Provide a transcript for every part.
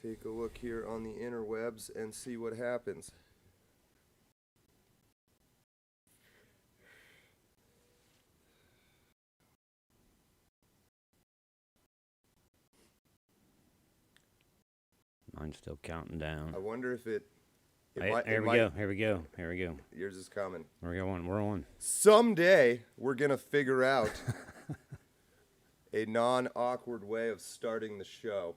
take a look here on the interwebs and see what happens. Mine's still counting down. I wonder if it Here we go. Yours is coming. We're on. Someday, we're going to figure out a non-awkward way of starting the show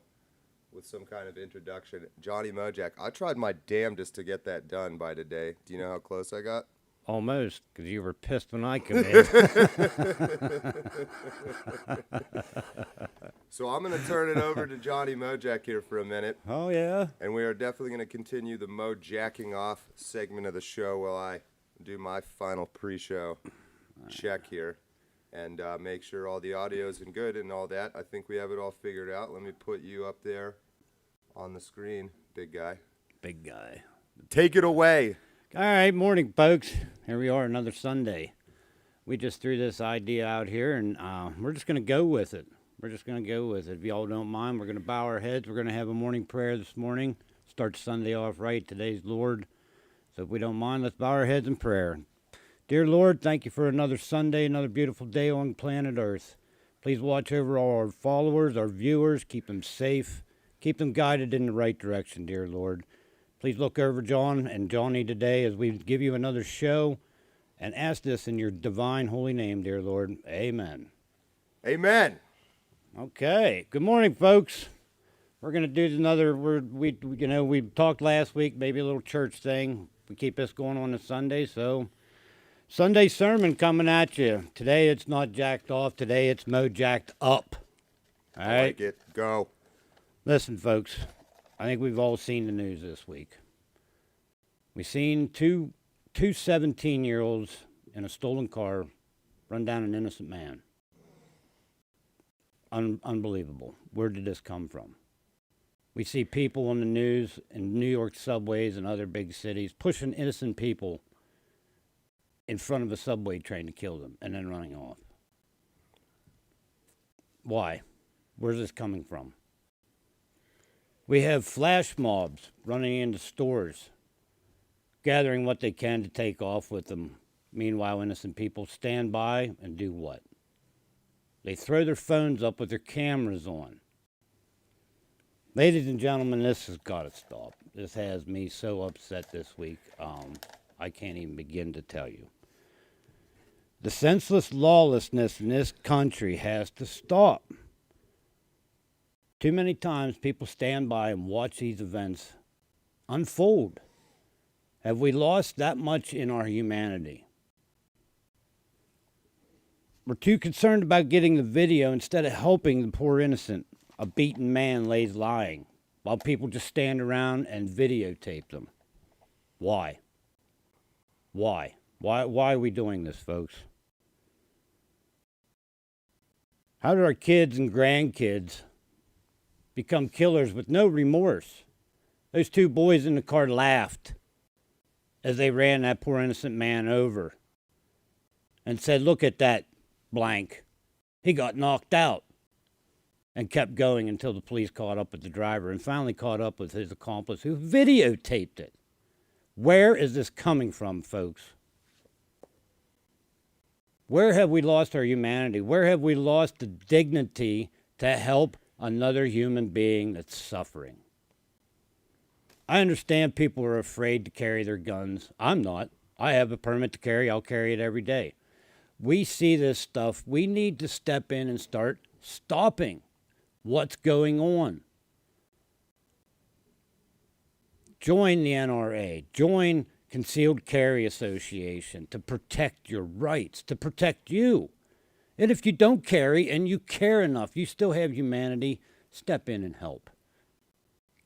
with some kind of introduction. Johnny Mojack, I tried my damnedest to get that done by today. Do you know how close I got? Almost, because you were pissed when I come in. So I'm going to turn it over to Johnny Mojack here for a minute. Oh, yeah? And we are definitely going to continue the Mojacking off segment of the show while I do my final pre-show check here and make sure all the audio's in good and all that. I think we have it all figured out. Let me put you up there on the screen, big guy. Big guy. Take it away. All right, morning, folks. Here we are, another Sunday. We just threw this idea out here, and we're just going to go with it. If y'all don't mind, we're going to bow our heads. We're going to have a morning prayer this morning. Start Sunday off right. Today's Lord. So if we don't mind, let's bow our heads in prayer. Dear Lord, thank you for another Sunday, another beautiful day on planet Earth. Please watch over all our followers, our viewers. Keep them safe. Keep them guided in the right direction, dear Lord. Please look over John and Johnny today as we give you another show, and ask this in your divine holy name, dear Lord. Amen. Amen. Okay. Good morning, folks. We're going to do another. We talked last week, maybe a little church thing. We keep this going on a Sunday, so Sunday sermon coming at you. Today it's not jacked off. Today it's Mojacked up. All right. I like it. Go. Listen, folks. I think we've all seen the news this week. We've seen two 17-year-olds in a stolen car run down an innocent man. Unbelievable. Where did this come from? We see people on the news in New York subways and other big cities pushing innocent people in front of a subway train to kill them and then running off. Why? Where's this coming from? We have flash mobs running into stores, gathering what they can to take off with them. Meanwhile, innocent people stand by and do what? They throw their phones up with their cameras on. Ladies and gentlemen, this has got to stop. This has me so upset this week, I can't even begin to tell you. The senseless lawlessness in this country has to stop. Too many times people stand by and watch these events unfold. Have we lost that much in our humanity? We're too concerned about getting the video instead of helping the poor innocent. A beaten man lays lying while people just stand around and videotape them. Why? Why are we doing this, folks? How do our kids and grandkids become killers with no remorse? Those two boys in the car laughed as they ran that poor innocent man over and said, "Look at that blank. He got knocked out," and kept going until the police caught up with the driver and finally caught up with his accomplice who videotaped it. Where is this coming from, folks? Where have we lost our humanity? Where have we lost the dignity to help another human being that's suffering? I understand people are afraid to carry their guns. I'm not. I have a permit to carry. I'll carry it every day. We see this stuff. We need to step in and start stopping what's going on. Join the NRA. Join Concealed Carry Association to protect your rights, to protect you. And if you don't carry and you care enough, you still have humanity, step in and help.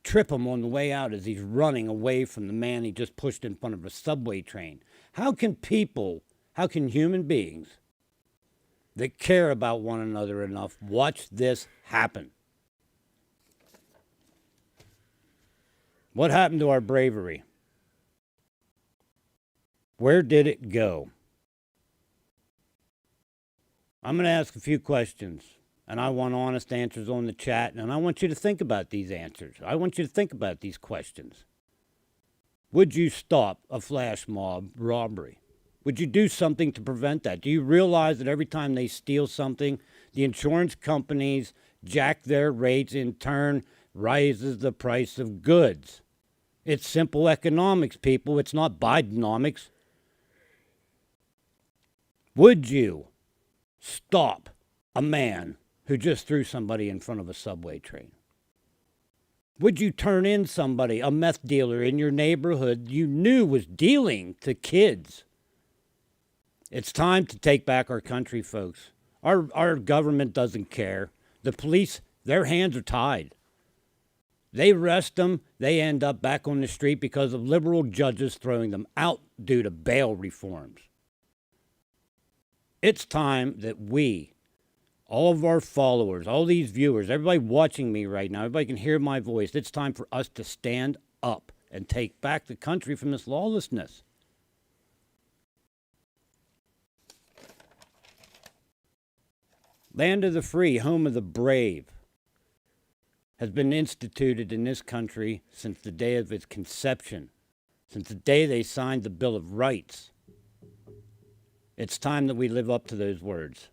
Trip him on the way out as he's running away from the man he just pushed in front of a subway train. How can human beings that care about one another enough watch this happen? What happened to our bravery? Where did it go? I'm going to ask a few questions, And I want honest answers on the chat, and I want you to think about these answers. I want you to think about these questions. Would you stop a flash mob robbery? Would you do something to prevent that? Do you realize that every time they steal something, the insurance companies jack their rates, in turn raises the price of goods? It's simple economics, people. It's not Bidenomics. Would you stop a man who just threw somebody in front of a subway train? Would you turn in somebody, a meth dealer in your neighborhood you knew was dealing to kids? It's time to take back our country, folks. Our government doesn't care. The police, their hands are tied. They arrest them, they end up back on the street because of liberal judges throwing them out due to bail reforms. It's time that we, all of our followers, all these viewers, everybody watching me right now, everybody can hear my voice. It's time for us to stand up and take back the country from this lawlessness. Land of the free, home of the brave, has been instituted in this country since the day of its conception, since the day they signed the Bill of Rights. It's time that we live up to those words.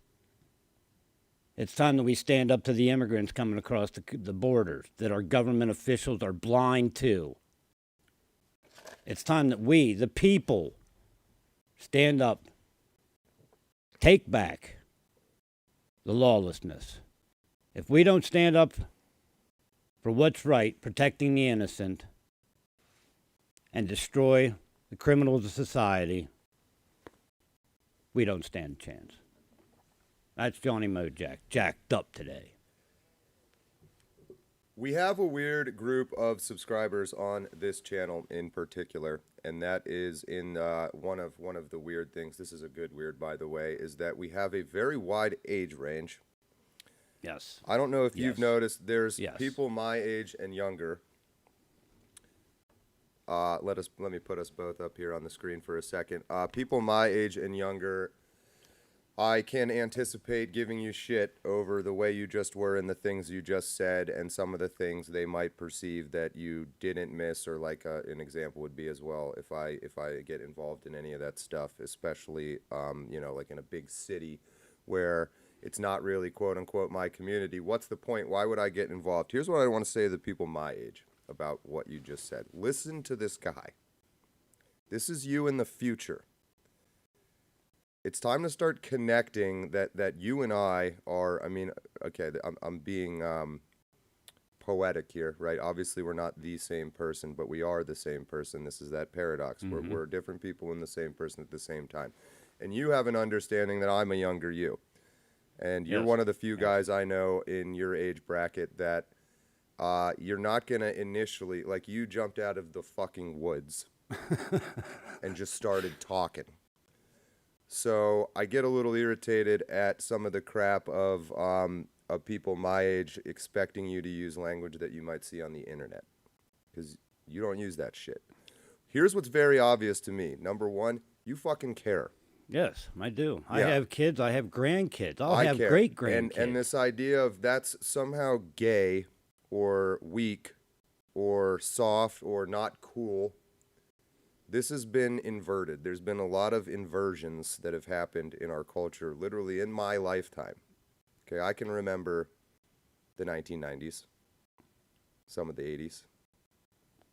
It's time that we stand up to the immigrants coming across the borders that our government officials are blind to. It's time that we, the people, stand up, take back the lawlessness. If we don't stand up for what's right, protecting the innocent, and destroy the criminals of society, we don't stand a chance. That's Johnny Mojack, jacked up today. We have a weird group of subscribers on this channel in particular, and that is in one of the weird things. This is a good weird, by the way, is that we have a very wide age range. Yes. I don't know if you've noticed. There's Yes. people my age and younger. Let me put us both up here on the screen for a second. People my age and younger, I can anticipate giving you shit over the way you just were and the things you just said and some of the things they might perceive that you didn't miss, or like an example would be as well if I get involved in any of that stuff, especially like in a big city where it's not really quote unquote my community. What's the point? Why would I get involved? Here's what I want to say to the people my age about what you just said. Listen to this guy. This is you in the future. It's time to start connecting that you and I are, I'm being poetic here, right? Obviously, we're not the same person, but we are the same person. This is that paradox. Mm-hmm. We're different people in the same person at the same time. And you have an understanding that I'm a younger you. And you're one of the few guys I know in your age bracket that you're not going to initially, like you jumped out of the fucking woods and just started talking. So I get a little irritated at some of the crap of people my age expecting you to use language that you might see on the internet, because you don't use that shit. Here's what's very obvious to me. Number one, you fucking care. Yes, I do. Yeah. I have kids. I have grandkids. I'll have great grandkids. And this idea of that's somehow gay or weak or soft or not cool, this has been inverted. There's been a lot of inversions that have happened in our culture, literally in my lifetime. Okay, I can remember the 1990s, some of the 80s,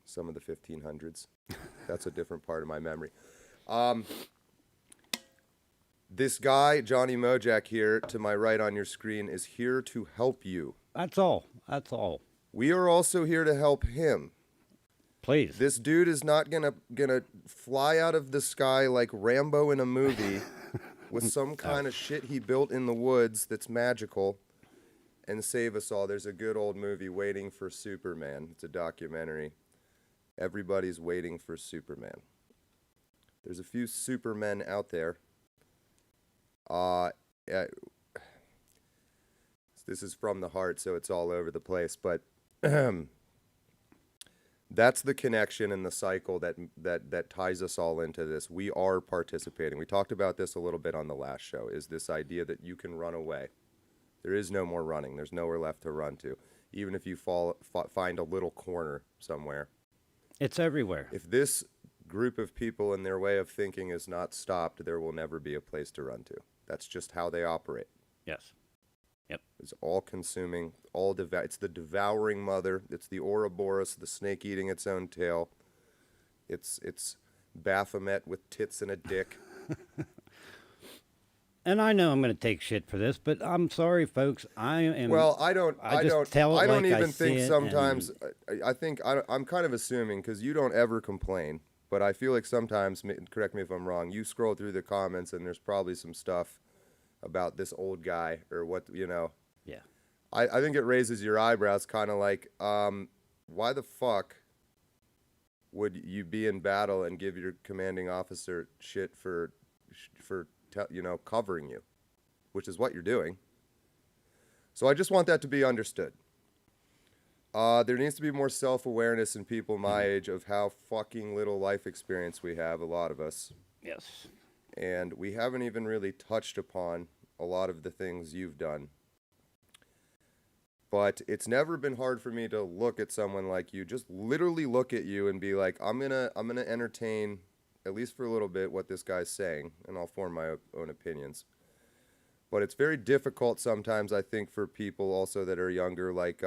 some of the 1500s. That's a different part of my memory. This guy, Johnny Mojack here, to my right on your screen, is here to help you. That's all. That's all. We are also here to help him. Please. This dude is not gonna fly out of the sky like Rambo in a movie with some kind of shit he built in the woods that's magical and save us all. There's a good old movie, Waiting for Superman. It's a documentary. Everybody's waiting for Superman. There's a few Supermen out there. This is from the heart, so it's all over the place, but that's the connection and the cycle that ties us all into this. We are participating. We talked about this a little bit on the last show, is this idea that you can run away There is no more running. There's nowhere left to run to, even if you find a little corner somewhere. It's everywhere. If this group of people and their way of thinking is not stopped, there will never be a place to run to. That's just how they operate. Yes. Yep. It's all-consuming, it's the devouring mother. It's the Ouroboros, the snake eating its own tail. It's Baphomet with tits and a dick. And I know I'm going to take shit for this, but I'm sorry, folks. I am. Well, I don't even think see it, sometimes. I'm kind of assuming because you don't ever complain, but I feel like sometimes, correct me if I'm wrong, you scroll through the comments and there's probably some stuff about this old guy or what, you know. Yeah. I think it raises your eyebrows, kind of like, why the fuck would you be in battle and give your commanding officer shit for covering you, which is what you're doing. So I just want that to be understood. There needs to be more self-awareness in people my age of how fucking little life experience we have, a lot of us. Yes. And we haven't even really touched upon a lot of the things you've done. But it's never been hard for me to look at someone like you, just literally look at you and be like, I'm gonna entertain, at least for a little bit, what this guy's saying, and I'll form my own opinions. But it's very difficult sometimes, I think, for people also that are younger, like, you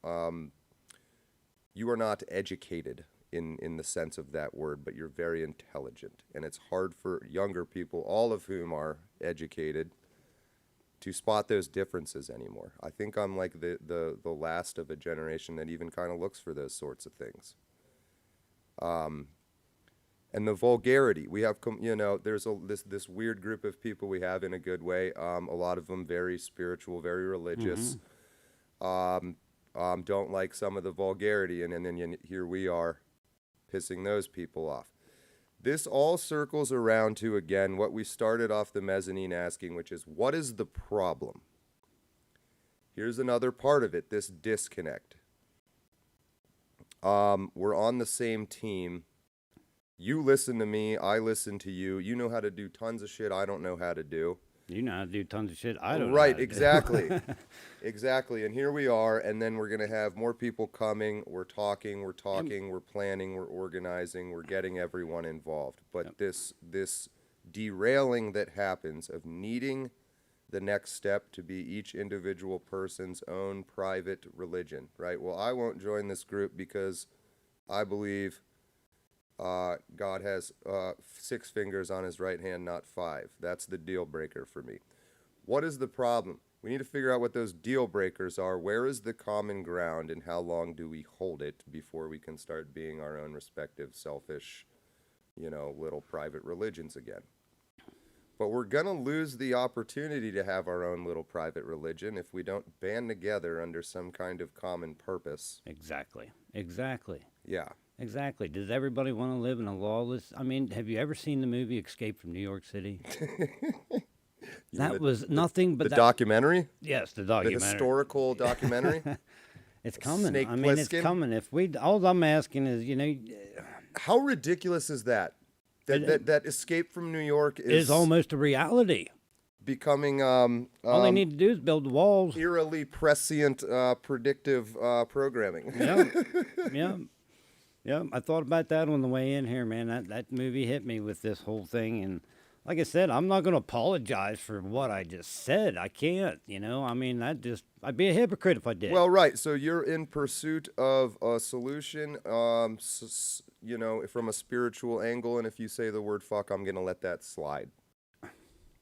are not educated in the sense of that word, but you're very intelligent. And it's hard for younger people, all of whom are educated, to spot those differences anymore. I think I'm like the last of a generation that even kind of looks for those sorts of things. And the vulgarity we have, there's this weird group of people we have in a good way. A lot of them very spiritual, very religious. Don't like some of the vulgarity, and then here we are, pissing those people off. This all circles around to, again, what we started off the mezzanine asking, which is, what is the problem? Here's another part of it, this disconnect. We're on the same team. You listen to me, I listen to you. You know how to do tons of shit I don't know how to do. You know how to do tons of shit I don't know Right, how to exactly. do. Exactly. And here we are, and then we're going to have more people coming. We're talking, we're planning, we're organizing, we're getting everyone involved. But this derailing that happens of needing the next step to be each individual person's own private religion, right? Well, I won't join this group because I believe God has 6 fingers on his right hand, not 5. That's the deal breaker for me. What is the problem? We need to figure out what those deal breakers are. Where is the common ground, and how long do we hold it before we can start being our own respective selfish, little private religions again? But we're going to lose the opportunity to have our own little private religion if we don't band together under some kind of common purpose. Exactly. Yeah. Exactly. Does everybody want to live in a lawless? I mean, have you ever seen the movie Escape from New York City? That was nothing but the documentary. Yes, the documentary. The historical documentary. It's coming. Snake I mean, it's Plissken. coming. If we, all I'm asking is, how ridiculous is that? That Escape from New York is almost a reality. Becoming all they need to do is build the walls. Eerily prescient predictive programming. Yeah, I thought about that on the way in here, man. That movie hit me with this whole thing, and like I said, I'm not going to apologize for what I just said. I can't, I mean, I'd be a hypocrite if I did. Well, right. So you're in pursuit of a solution, from a spiritual angle, and if you say the word fuck, I'm going to let that slide.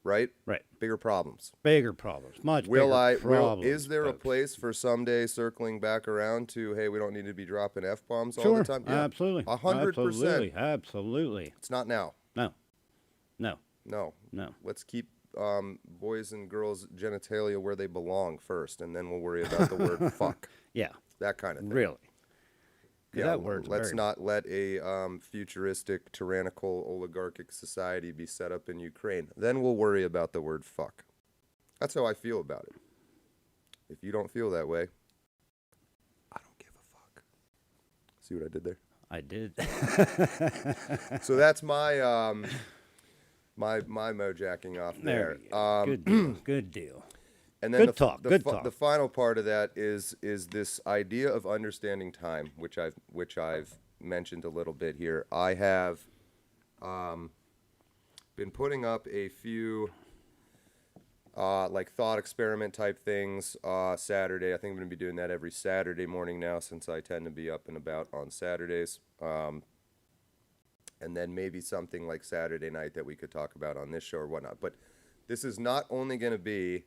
Right? Right. Bigger problems. Much bigger problems. Is there folks. a place for someday circling back around to, hey, we don't need to be dropping F-bombs all Sure, the time? Yeah, absolutely. 100%. Absolutely. It's not now. No. Let's keep boys and girls' genitalia where they belong first, and then we'll worry about the word fuck. Yeah. That kind of thing. Really. Yeah, that word's let's not let a futuristic, tyrannical, oligarchic society be set up in Ukraine. Then we'll worry about the word fuck. That's how I feel about it. If you don't feel that way, I don't give a fuck. See what I did there? I did. So that's my my mojacking off there. Good deal. Good deal. And then Good talk. Good talk. The final part of that is this idea of understanding time, which I've mentioned a little bit here. I have been putting up a few like thought experiment type things Saturday. I think I'm going to be doing that every Saturday morning now, since I tend to be up and about on Saturdays. And then maybe something like Saturday night that we could talk about on this show or whatnot. But this is not only going to be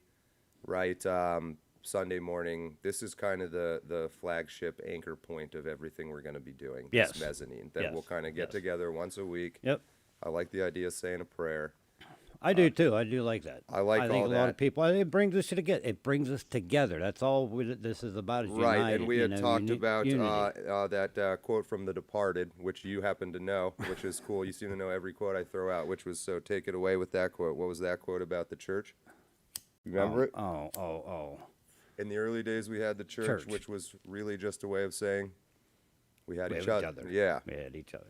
Sunday morning. This is kind of the flagship anchor point of everything we're going to be doing. Yes. This mezzanine that Yes. we'll kind of get together once a week. Yep. I like the idea of saying a prayer. I do too. I do like that. I like I think all a lot that. of people. It brings us together. It brings us together. That's all this is about. Is Right, united, and we had talked about unity. that quote from The Departed, which you happen to know, which is cool. You seem to know every quote I throw out, which was, so take it away with that quote. What was that quote about the church? Remember it? Oh. In the early days, we had the church, which was really just a way of saying we had each other. Yeah. We had each other.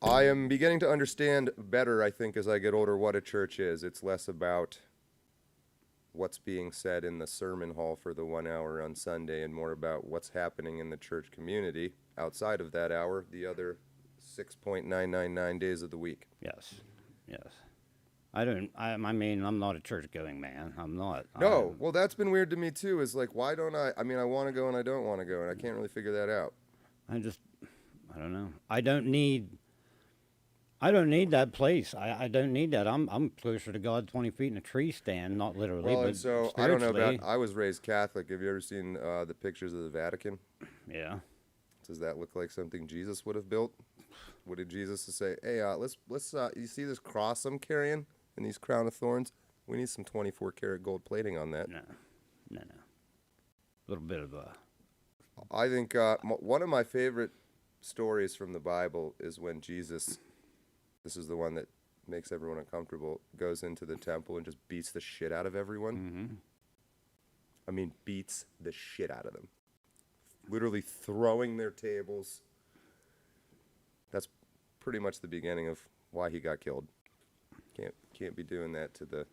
I am beginning to understand better, I think, as I get older, what a church is. It's less about what's being said in the sermon hall for the 1 hour on Sunday and more about what's happening in the church community outside of that hour, the other 6.999 days of the week. Yes. I mean, I'm not a church-going man. I'm not. No, well, that's been weird to me, too, is like, why don't I mean, I want to go and I don't want to go, and I can't really figure that out. I don't know. I don't need that place. I don't need that. I'm closer to God 20 feet in a tree stand, not literally, Well, but and so I don't know spiritually. about, I was raised Catholic. Have you ever seen the pictures of the Vatican? Yeah. Does that look like something Jesus would have built? What did Jesus say? Hey, let's you see this cross I'm carrying and these crown of thorns? We need some 24 karat gold plating on that. No. A little bit of a. I think one of my favorite stories from the Bible is when Jesus, this is the one that makes everyone uncomfortable, goes into the temple and just beats the shit out of everyone. Mm-hmm. I mean, beats the shit out of them. Literally throwing their tables. That's pretty much the beginning of why he got killed. Can't be doing that to the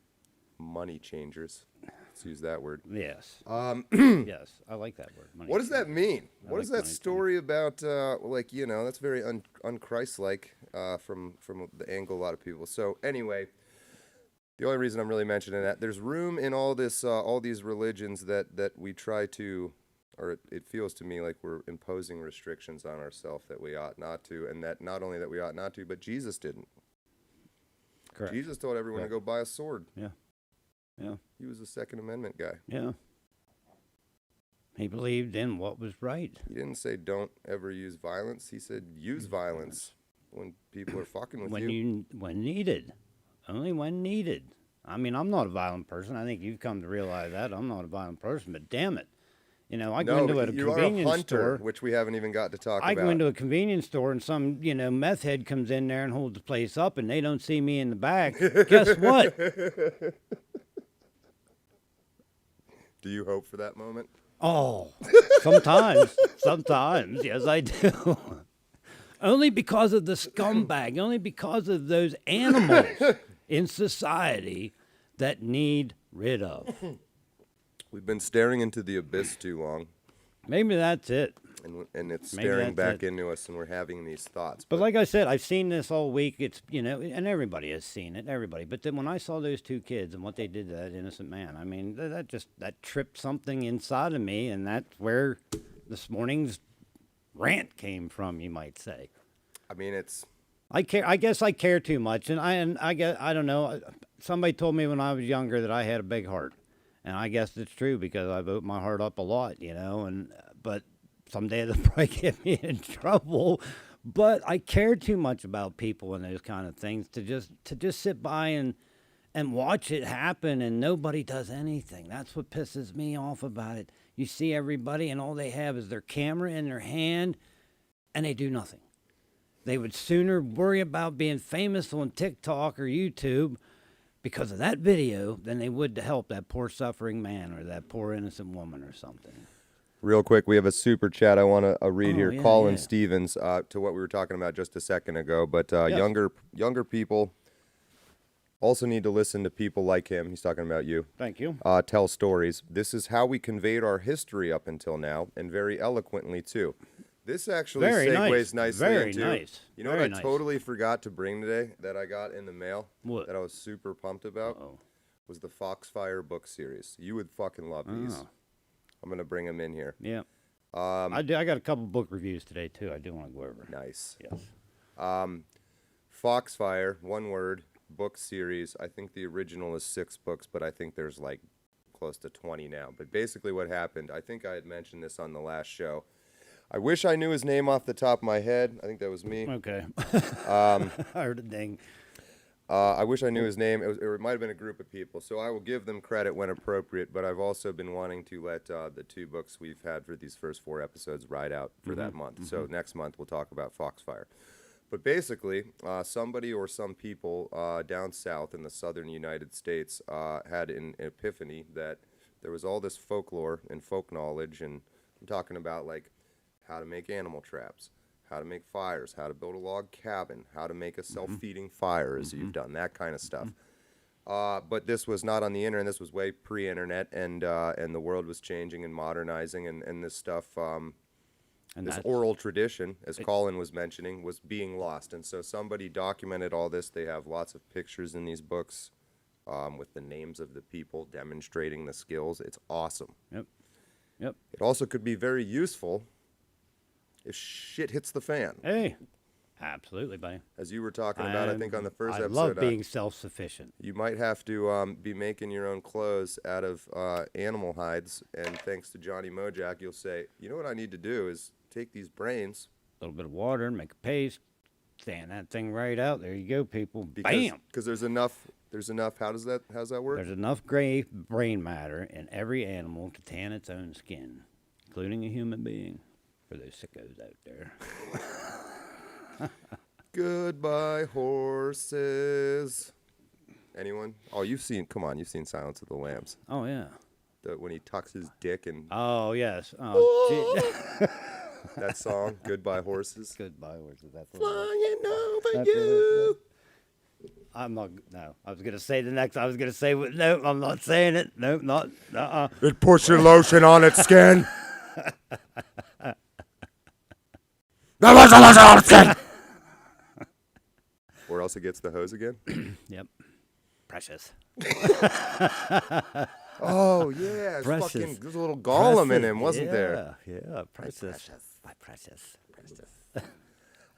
money changers. Let's use that word. Yes. Yes, I like that word. Money What does that mean? What like is that money story about? That's very un-Christ-like from the angle a lot of people. So anyway, the only reason I'm really mentioning that, there's room in all these religions that we try to, or it feels to me like we're imposing restrictions on ourselves that we ought not to, and that not only that we ought not to, but Jesus didn't. Correct. Jesus told everyone to go buy a sword. Yeah. He was a Second Amendment guy. Yeah. He believed in what was right. He didn't say don't ever use violence. He said use violence when people are fucking with you. When needed. Only when needed. I mean, I'm not a violent person. I think you've come to realize that. I'm not a violent person, but damn it. I go into a convenience hunter, store. which we haven't even got to talk about. I go into a convenience store and some, meth head comes in there and holds the place up and they don't see me in the back. Guess what? Do you hope for that moment? Oh, sometimes, yes, I do. Only because of the scumbag, only because of those animals in society that need rid of. We've been staring into the abyss too long, Maybe that's it. and it's Maybe staring that's back into us, and we're having these thoughts. But like I said, I've seen this all week. It's, and everybody has seen it, everybody. But then when I saw those two kids and what they did to that innocent man, I mean, that tripped something inside of me, and that's where this morning's rant came from, you might say. I mean, it's... I guess I care too much, and I guess, I don't know. Somebody told me when I was younger that I had a big heart, and I guess it's true because I've opened my heart up a lot, but someday they'll probably get me in trouble. But I care too much about people and those kind of things to just sit by and watch it happen, and nobody does anything. That's what pisses me off about it. You see everybody, and all they have is their camera in their hand, and they do nothing. They would sooner worry about being famous on TikTok or YouTube because of that video than they would to help that poor suffering man or that poor innocent woman or something. Real quick, we have a super chat I want to read here. Yeah, Colin yeah. Stevens, to what we were talking about just a second ago. But Yes. younger people, Also need to listen to people like him. He's talking about you. Thank you. Tell stories. This is how we conveyed our history up until now, and very eloquently, too. This actually Very segues nice. nicely Very into... nice. You know Very what I nice. totally forgot to bring today that I got in the mail? What? That I was super pumped about? Uh-oh. Was the Foxfire book series. You would fucking love these. Oh. I'm going to bring them in here. Yeah. I got a couple book reviews today, too. I do want to go over. Nice. Yes. Foxfire, one word, book series. I think the original is 6 books, but I think there's like close to 20 now. But basically what happened, I think I had mentioned this on the last show. I wish I knew his name off the top of my head. I think that was me. Okay. I heard a ding. I wish I knew his name. It might have been a group of people, so I will give them credit when appropriate, but I've also been wanting to let the 2 books we've had for these first 4 episodes ride out for that month. So next month we'll talk about Foxfire. But basically, somebody or some people down south in the southern United States had an epiphany that there was all this folklore and folk knowledge, and I'm talking about like how to make animal traps, how to make fires, how to build a log cabin, how to make a self-feeding fire as you've done, that kind of stuff. But this was not on the internet. This was way pre-internet, and the world was changing and modernizing, and this stuff, And this that's- oral tradition, as Colin was mentioning, was being lost. And so somebody documented all this. They have lots of pictures in these books with the names of the people demonstrating the skills. It's awesome. Yep. Yep. It also could be very useful if shit hits the fan. Hey. Absolutely, buddy. As you were talking about, I think on the first I episode, love being self-sufficient. you might have to be making your own clothes out of animal hides. And thanks to Johnny Mojack, you'll say, you know what I need to do is take these brains. A little bit of water, make a paste, stand that thing right out. There you go, people. Because, Bam! Because there's enough, how's that work? There's enough gray brain matter in every animal to tan its own skin, including a human being, for those sickos out there. Goodbye, horses. Anyone? Oh, you've seen Silence of the Lambs. Oh, yeah. When he tucks his dick and Oh, yes. Oh, gee. that song, Goodbye, Horses. Goodbye, horses. That's Flying over That's you. I'm not. No, I was gonna say the next. I was gonna say. No, I'm not saying it. No, not. It puts your lotion on its skin. That was a lotion on its skin. Or else it gets the hose again. Yep. Precious. Oh yeah, it's Precious. fucking. There's a little Gollum in him, wasn't yeah, there? Yeah, precious. My precious.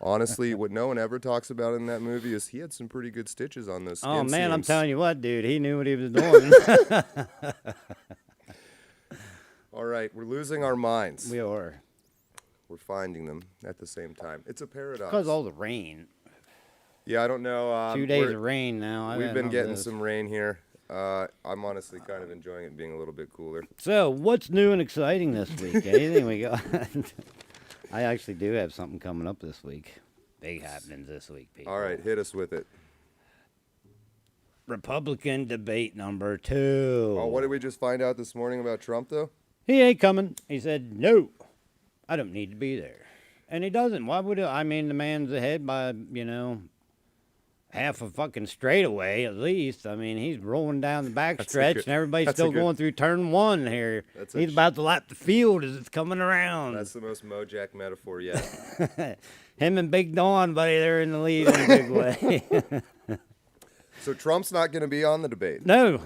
Honestly, what no one ever talks about in that movie is he had some pretty good stitches on those skin Oh man, I'm seams. telling you what, dude. He knew what he was doing. All right, we're losing our minds. We are. We're finding them at the same time. It's a paradox. Because all the rain. Yeah, I don't know. 2 days of rain now. We've been getting some rain here. I'm honestly kind of enjoying it being a little bit cooler. So, what's new and exciting this week? Anything we got? I actually do have something coming up this week. Big happenings this week, people. All right, hit us with it. Republican debate number 2. Oh, what did we just find out this morning about Trump, though? He ain't coming. He said, no, I don't need to be there. And he doesn't. Why would he? I mean, the man's ahead by, half a fucking straightaway at least. I mean, he's rolling down the backstretch, and everybody's still going through turn 1 here. He's about to lap the field as it's coming around. That's the most Mojack metaphor yet. Him and Big Don, buddy, they're in the lead in a big way. So Trump's not going to be on the debate. No.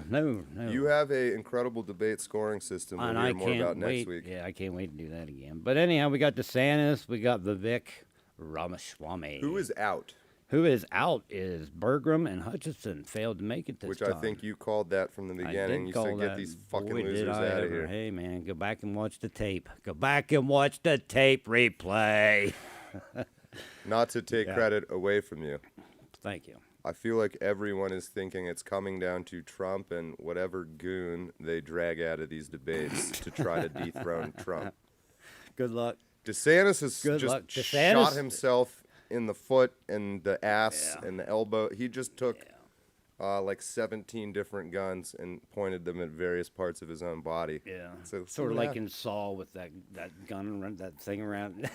You have a incredible debate scoring system we'll hear more about next week. Yeah, I can't wait to do that again. But anyhow, we got DeSantis, we got Vivek Ramaswamy. Who is out? Who is out is Bergram and Hutchinson failed to make it this Which time. I think you called that from the beginning. I did You call said that. get these fucking Boy, losers did I out of ever. here. Hey, man, go back and watch the tape. Go back and watch the tape replay. Not to take credit away from you. Thank you. I feel like everyone is thinking it's coming down to Trump and whatever goon they drag out of these debates to try to dethrone Trump. Good luck. DeSantis has Good just luck. shot himself in the foot and the ass and the elbow. He just took like 17 different guns and pointed them at various parts of his own body. Yeah. So Sort of like in Saul with that gun, that thing around.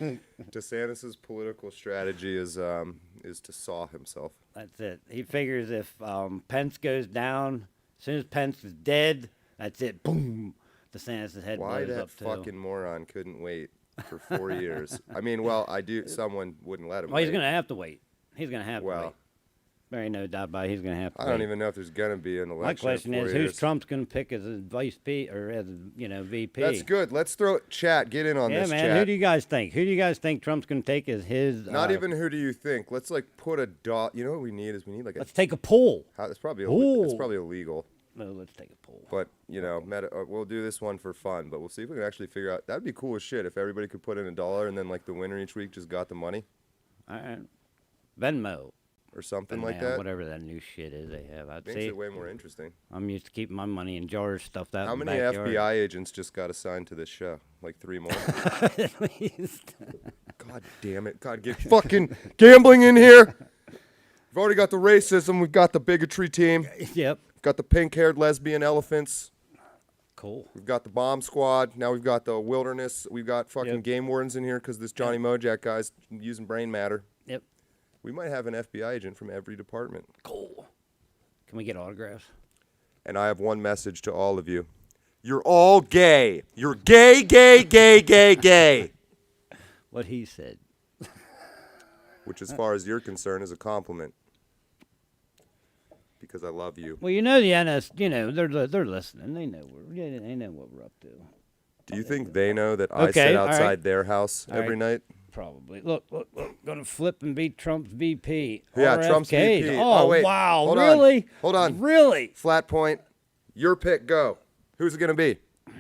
DeSantis's political strategy is is to saw himself. That's it. He figures if Pence goes down, as soon as Pence is dead, that's it. Boom. DeSantis' head Why blows that up too. fucking moron couldn't wait for 4 years? I mean, well, I do. Someone wouldn't let him. Well, he's wait. gonna have to wait. He's gonna have to Well, wait. There ain't no doubt about it. He's gonna have to I wait. don't even know if there's gonna be an election. My question in 4 is, years. who's Trump's gonna pick as a vice P or as a VP? That's good. Let's throw chat. Get in on Yeah, this, man. chat. Who do you guys think? Who do you guys think Trump's gonna take as his? Not even who do you think? Let's like put a dot. You know what we need is we need like a. Let's take a poll. It's probably Ooh. it's probably illegal. No, let's take a poll. But you know, we'll do this one for fun. But we'll see if we can actually figure out. That'd be cool as shit if everybody could put in $1 and then like the winner each week just got the money All right. Venmo. or something like Yeah, that. whatever that new shit is they have. I'd Makes say it way more interesting. I'm used to keeping my money in jars stuffed out How in the many backyard. FBI agents just got assigned to this show? Like 3 more. At least. God damn it! God, get fucking gambling in here. We've already got the racism. We've got the bigotry team. Yep. We've got the pink-haired lesbian elephants. Cool. We've got the bomb squad. Now we've got the wilderness. We've got fucking Yep. game wardens in here because this Johnny Mojack guy's using brain matter. Yep. We might have an FBI agent from every department. Cool. Can we get autographs? And I have one message to all of you. You're all gay. You're gay, gay, gay, gay, gay. What he said. Which, as far as you're concerned, is a compliment. Because I love you. Well, you know the NS. You know they're listening. They know they know what we're up to. Do you think they know that I Okay, sit all right. outside their house All every right. night? Probably. Look. Gonna flip and beat Trump's VP. Yeah, RFK. Trump's VP. Oh, Oh, wait. wow. Hold on. Really? Hold on. Really? Flat point. Your pick, go. Who's it going to be?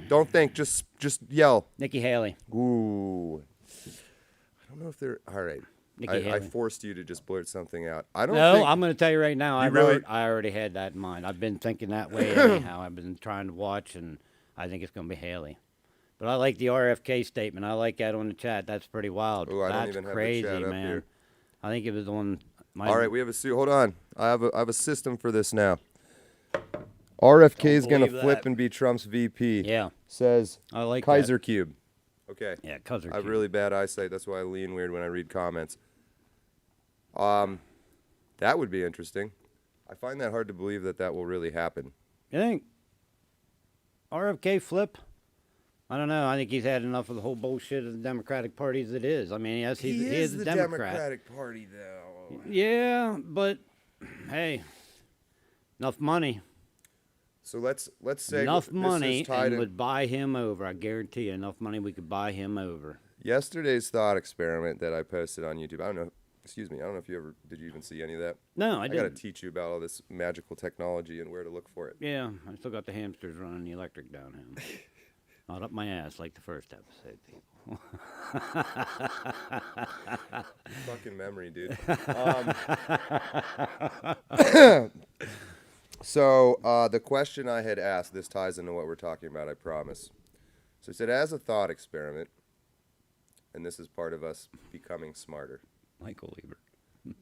Don't think. Just yell. Nikki Haley. Ooh. I don't know if they're... All right. Nikki I Haley. forced you to just blurt something out. I don't No, think... I'm going to tell you right now. really- I already had that in mind. I've been thinking that way anyhow. I've been trying to watch, and I think it's going to be Haley. But I like the RFK statement. I like that on the chat. That's pretty wild. Ooh, I don't That's even have the crazy, chat up man. here. I think it was on my. All right, we have a suit. Hold on. I have a system for this now. RFK is going to believe flip that. and be Trump's VP. Yeah, Says I like Kaiser that. Cube. Okay. Yeah, Kaiser I have Cube. really bad eyesight. That's why I lean weird when I read comments. That would be interesting. I find that hard to believe that will really happen. You think RFK flip? I don't know. I think he's had enough of the whole bullshit of the Democratic Party as it is. I mean, yes, he is a Democrat. Democratic Party, though. Yeah, but hey, enough money. So let's say Enough this money is tied and in. would buy him over. I guarantee you, enough money we could buy him over. Yesterday's thought experiment that I posted on YouTube. I don't know. Excuse me. I don't know if did you even see any of that? No, I I got to didn't. teach you about all this magical technology and where to look for it. Yeah, I still got the hamsters running the electric down him. Not up my ass like the first episode, people. Fucking memory, dude. So the question I had asked, this ties into what we're talking about, I promise. So I said, as a thought experiment, and this is part of us becoming smarter, Michael Lieber.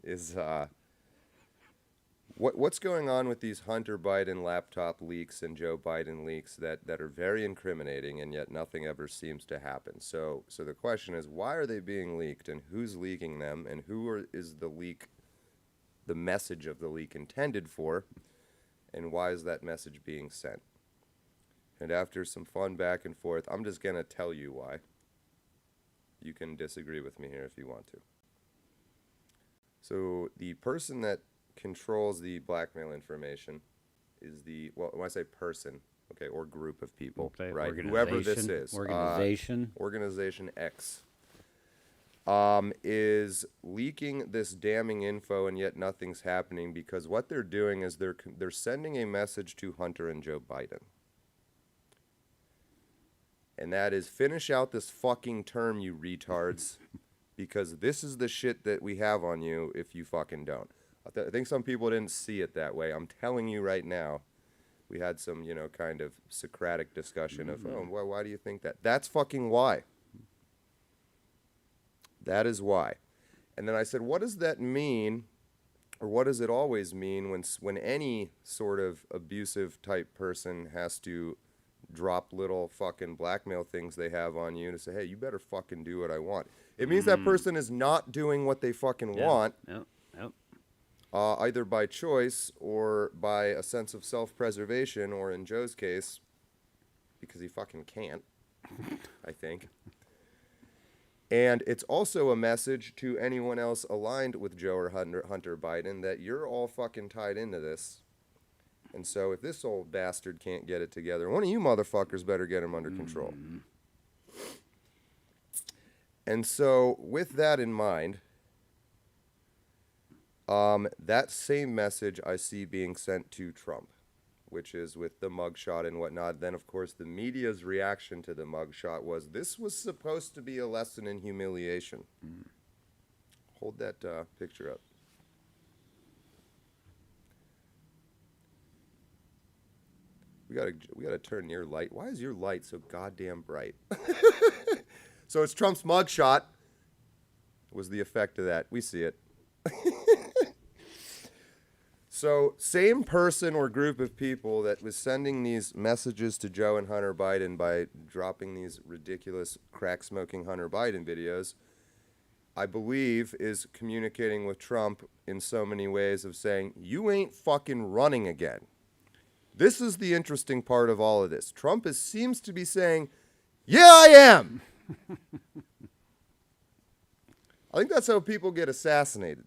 is what's going on with these Hunter Biden laptop leaks and Joe Biden leaks that are very incriminating, and yet nothing ever seems to happen. So the question is, why are they being leaked, and who's leaking them, and is the leak, the message of the leak intended for, and why is that message being sent? And after some fun back and forth, I'm just going to tell you why. You can disagree with me here if you want to. So the person that controls the blackmail information is when I say person, okay, or group of people, Okay, right? Whoever this is. Organization. Organization X. Is leaking this damning info, and yet nothing's happening because what they're doing is they're sending a message to Hunter and Joe Biden. And that is, finish out this fucking term, you retards, because this is the shit that we have on you if you fucking don't. I think some people didn't see it that way. I'm telling you right now, we had some, kind of Socratic discussion of, why do you think that? That's fucking why. That is why. And then I said, what does that mean, or what does it always mean when any sort of abusive type person has to drop little fucking blackmail things they have on you to say, hey, you better fucking do what I want. It means that person is not doing what they fucking want. Yeah. Yep. Either by choice or by a sense of self-preservation, or in Joe's case, because he fucking can't, I think. And it's also a message to anyone else aligned with Joe or Hunter Biden that you're all fucking tied into this. And so if this old bastard can't get it together, one of you motherfuckers better get him under control. And so with that in mind, that same message I see being sent to Trump, which is with the mugshot and whatnot. Then, of course, the media's reaction to the mugshot was, this was supposed to be a lesson in humiliation. Hold that picture up. We gotta turn your light. Why is your light so goddamn bright? So it's Trump's mugshot. Was the effect of that? We see it. So, same person or group of people that was sending these messages to Joe and Hunter Biden by dropping these ridiculous crack-smoking Hunter Biden videos, I believe is communicating with Trump in so many ways of saying, you ain't fucking running again. This is the interesting part of all of this. Trump seems to be saying, yeah, I am. I think that's how people get assassinated.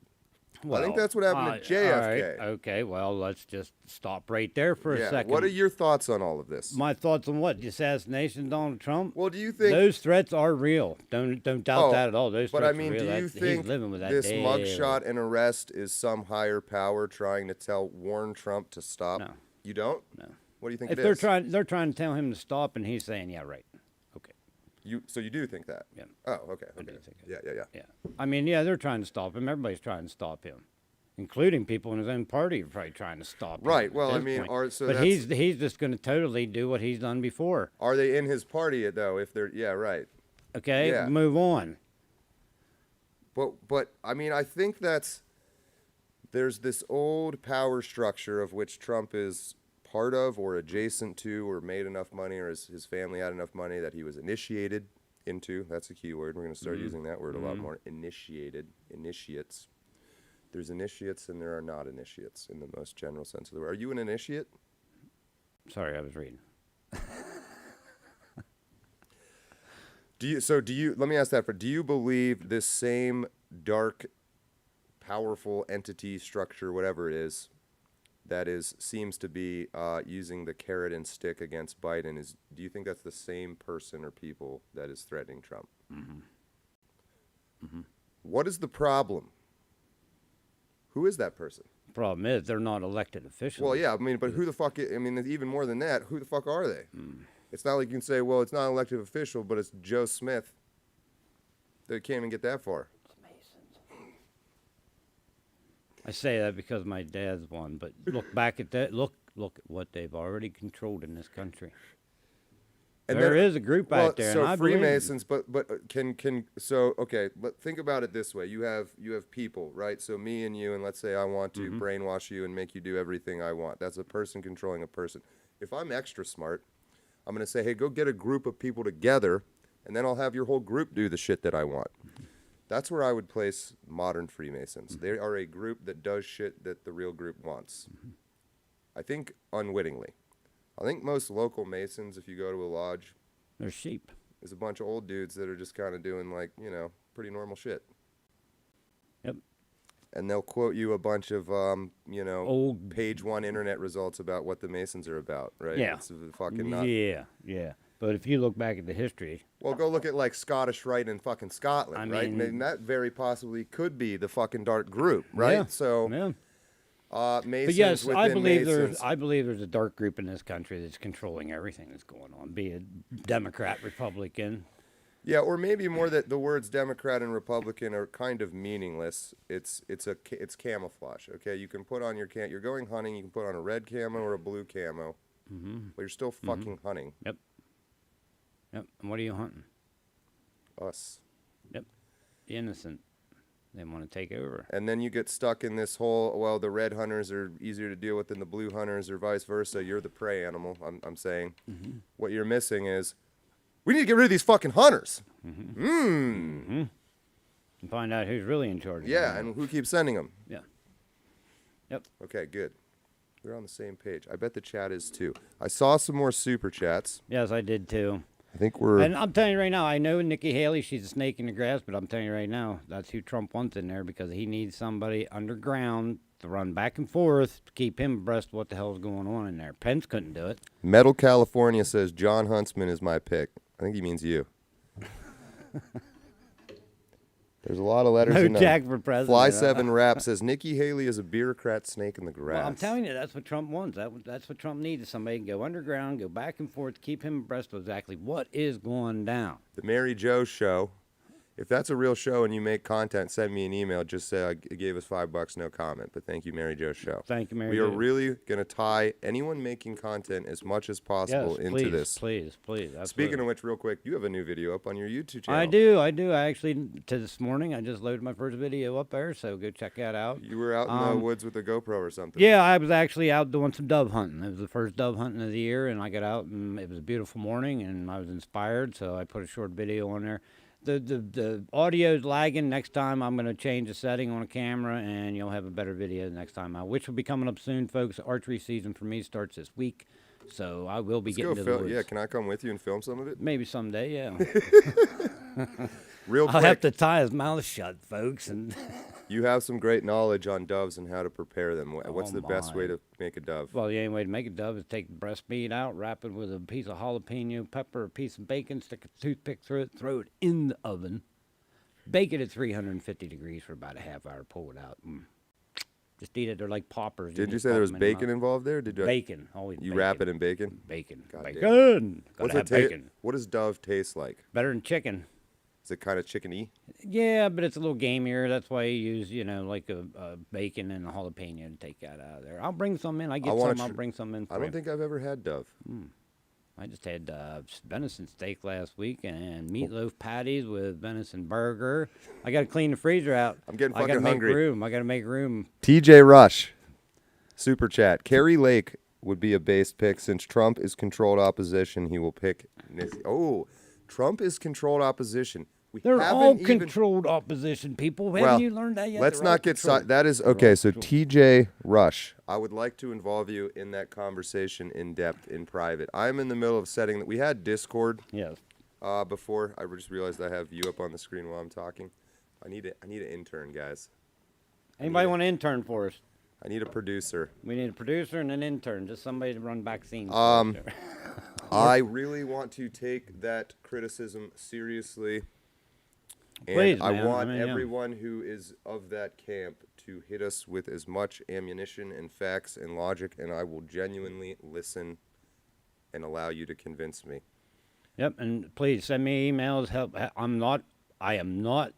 Well, I think that's what happened to JFK. All right, okay, well, let's just stop right there for a second. What are your thoughts on all of this? My thoughts on what? The assassination of Donald Trump? Well, do you think those threats are real? Don't doubt that at all. Those but threats I mean, are real. do you think he's living with that this daily. mugshot and arrest is some higher power trying to warn Trump to stop? No. You don't? No. What do you think If it they're is? they're trying to tell him to stop, and he's saying, yeah, right. Okay. So you do think that? Yeah. Oh, okay. I Okay. do think that. Yeah. Yeah. I mean, yeah, they're trying to stop him. Everybody's trying to stop him, including people in his own party are probably trying to stop him. Right. Well, at I this mean, point. so but that's, he's just going to totally do what he's done before. are they in his party though? If they're right. Okay. Yeah. Move on. But I mean, I think there's this old power structure of which Trump is part of or adjacent to or made enough money or his family had enough money that he was initiated into. That's a key word. We're going to start using that word a lot more. Initiated. Initiates. There's initiates and there are not initiates in the most general sense of the word. Are you an initiate? Sorry, I was reading. Let me ask that do you believe this same dark, powerful entity structure, whatever it is, that seems to be using the carrot and stick against Biden, do you think that's the same person or people that is threatening Trump? What is the problem? Who is that person? Problem is, they're not elected officials. Well, yeah, I mean, but who the fuck, even more than that, who the fuck are they? It's not like you can say, well, it's not an elected official, but it's Joe Smith. They can't even get that far. I say that because my dad's one, but look back at that. Look at what they've already controlled in this country. And there is a group out there, so and I believe Freemasons, but okay. But think about it this way: you have people, right? So me and you, and let's say I want to brainwash you and make you do everything I want. That's a person controlling a person. If I'm extra smart, I'm gonna say, hey, go get a group of people together, and then I'll have your whole group do the shit that I want. That's where I would place modern Freemasons. They are a group that does shit that the real group wants. I think unwittingly. I think most local Masons, if you go to a lodge, they're sheep. is a bunch of old dudes that are just kind of doing pretty normal shit. Yep. And they'll quote you a bunch of Old page one internet results about what the Masons are about, right? Yeah. It's fucking not. Yeah. But if you look back at the history, Well, go look at like Scottish Rite in fucking Scotland, I right? mean- And that very possibly could be the fucking dark group, right? Yeah. So yeah. Masons But yes, within I believe Masons. I believe there's a dark group in this country that's controlling everything that's going on, be it Democrat, Republican. Yeah, or maybe more that the words Democrat and Republican are kind of meaningless. It's camouflage. Okay, you can put on you're going hunting. You can put on a red camo or a blue camo, but you're still fucking hunting Yep. And what are you hunting? us. Yep. The innocent. They want to take over. And then you get stuck in this whole, well, the red hunters are easier to deal with than the blue hunters, or vice versa. You're the prey animal. I'm saying. What you're missing is, we need to get rid of these fucking hunters. and find out who's really in charge. Yeah, and who keeps sending them? Yeah. Yep. Okay, good. We're on the same page. I bet the chat is too. I saw some more super chats. Yes, I did too. I think we're. And I'm telling you right now, I know Nikki Haley, she's a snake in the grass, but I'm telling you right now, that's who Trump wants in there because he needs somebody underground to run back and forth to keep him abreast of what the hell's going on in there. Pence couldn't do it. Metal California says John Huntsman is my pick. I think he means you. There's a lot of letters No in there. Jack for president. Fly 7 Rap says Nikki Haley is a bureaucrat snake in the grass. Well, I'm telling you, that's what Trump wants. That's what Trump needs, is somebody to go underground, go back and forth, keep him abreast of exactly what is going down. The Mary Jo Show. If that's a real show and you make content, send me an email. Just say I gave us $5, no comment. But thank you, Mary Jo Show. Thank you, Mary We Jo. are really going to tie anyone making content as much as possible Yes, into please, this. Please. Absolutely. Speaking of which, real quick, you have a new video up on your YouTube channel. I do. I actually, to this morning, I just loaded my first video up there, so go check that out. You were out in the woods with a GoPro or something. Yeah, I was actually out doing some dove hunting. It was the first dove hunting of the year, and I got out, and it was a beautiful morning, and I was inspired, so I put a short video on there. The audio's lagging. Next time, I'm going to change the setting on a camera, and you'll have a better video next time out, which will be coming up soon, folks. Archery season for me starts this week, so I will be getting to the woods. Yeah, can I come with you and film some of it? Maybe someday, yeah. Real quick. I'll have to tie his mouth shut, folks, and... You have some great knowledge on doves and how to prepare them. What's Oh, the best way my. to make a dove? Well, the only way to make a dove is take the breast meat out, wrap it with a piece of jalapeno pepper, a piece of bacon, stick a toothpick through it, throw it in the oven, bake it at 350 degrees for about a half hour, pull it out. Just eat it. They're like poppers. Did you just say pop there was 'em in the bacon mouth. involved there? Bacon. Always You bacon. wrap it in bacon? Bacon. God damn. Bacon. Gotta have What's bacon. What does dove taste like? Better than chicken. Is it kind of chickeny? Yeah, but it's a little gamier. That's why you use, like a bacon and a jalapeno to take that out of there. I'll bring some in. I get wanna some. I'll bring some in for I don't you. think I've ever had dove. I just had venison steak last week and meatloaf patties with venison burger. I got to clean the freezer out. I'm getting I gotta fucking make hungry. room. I got to make room. TJ Rush, super chat. Kerry Lake would be a base pick since Trump is controlled opposition. He will pick. Oh, Trump is controlled opposition. We They're haven't all even- controlled opposition people. Well, Haven't you learned that yet? let's They're all not get controlled. that is okay. So TJ Rush, I would like to involve you in that conversation in depth in private. I'm in the middle of setting that. We had Discord Yes. before. I just realized I have you up on the screen while I'm talking. I need an intern, guys. Anybody want an intern for us? I need a producer. We need a producer and an intern, just somebody to run back scenes. I really want to take that criticism seriously. And Please, I man. want I mean, yeah. everyone who is of that camp to hit us with as much ammunition and facts and logic, and I will genuinely listen and allow you to convince me. Yep, and please send me emails. Help. I am not.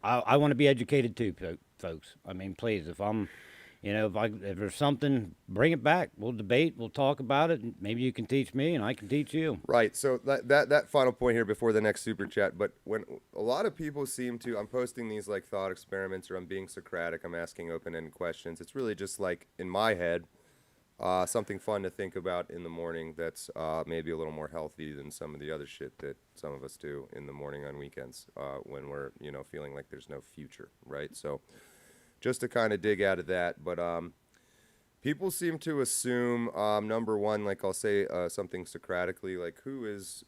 I want to be educated too, folks. I mean, please, if I'm, if there's something, bring it back. We'll debate. We'll talk about it. And maybe you can teach me, and I can teach you. Right. So that final point here before the next super chat. But when a lot of people seem to, I'm posting these like thought experiments, or I'm being Socratic. I'm asking open-ended questions. It's really just like in my head, something fun to think about in the morning. That's maybe a little more healthy than some of the other shit that some of us do in the morning on weekends when we're feeling like there's no future. Right. So just to kind of dig out of that, but people seem to assume, number one, like I'll say something Socratically, like who's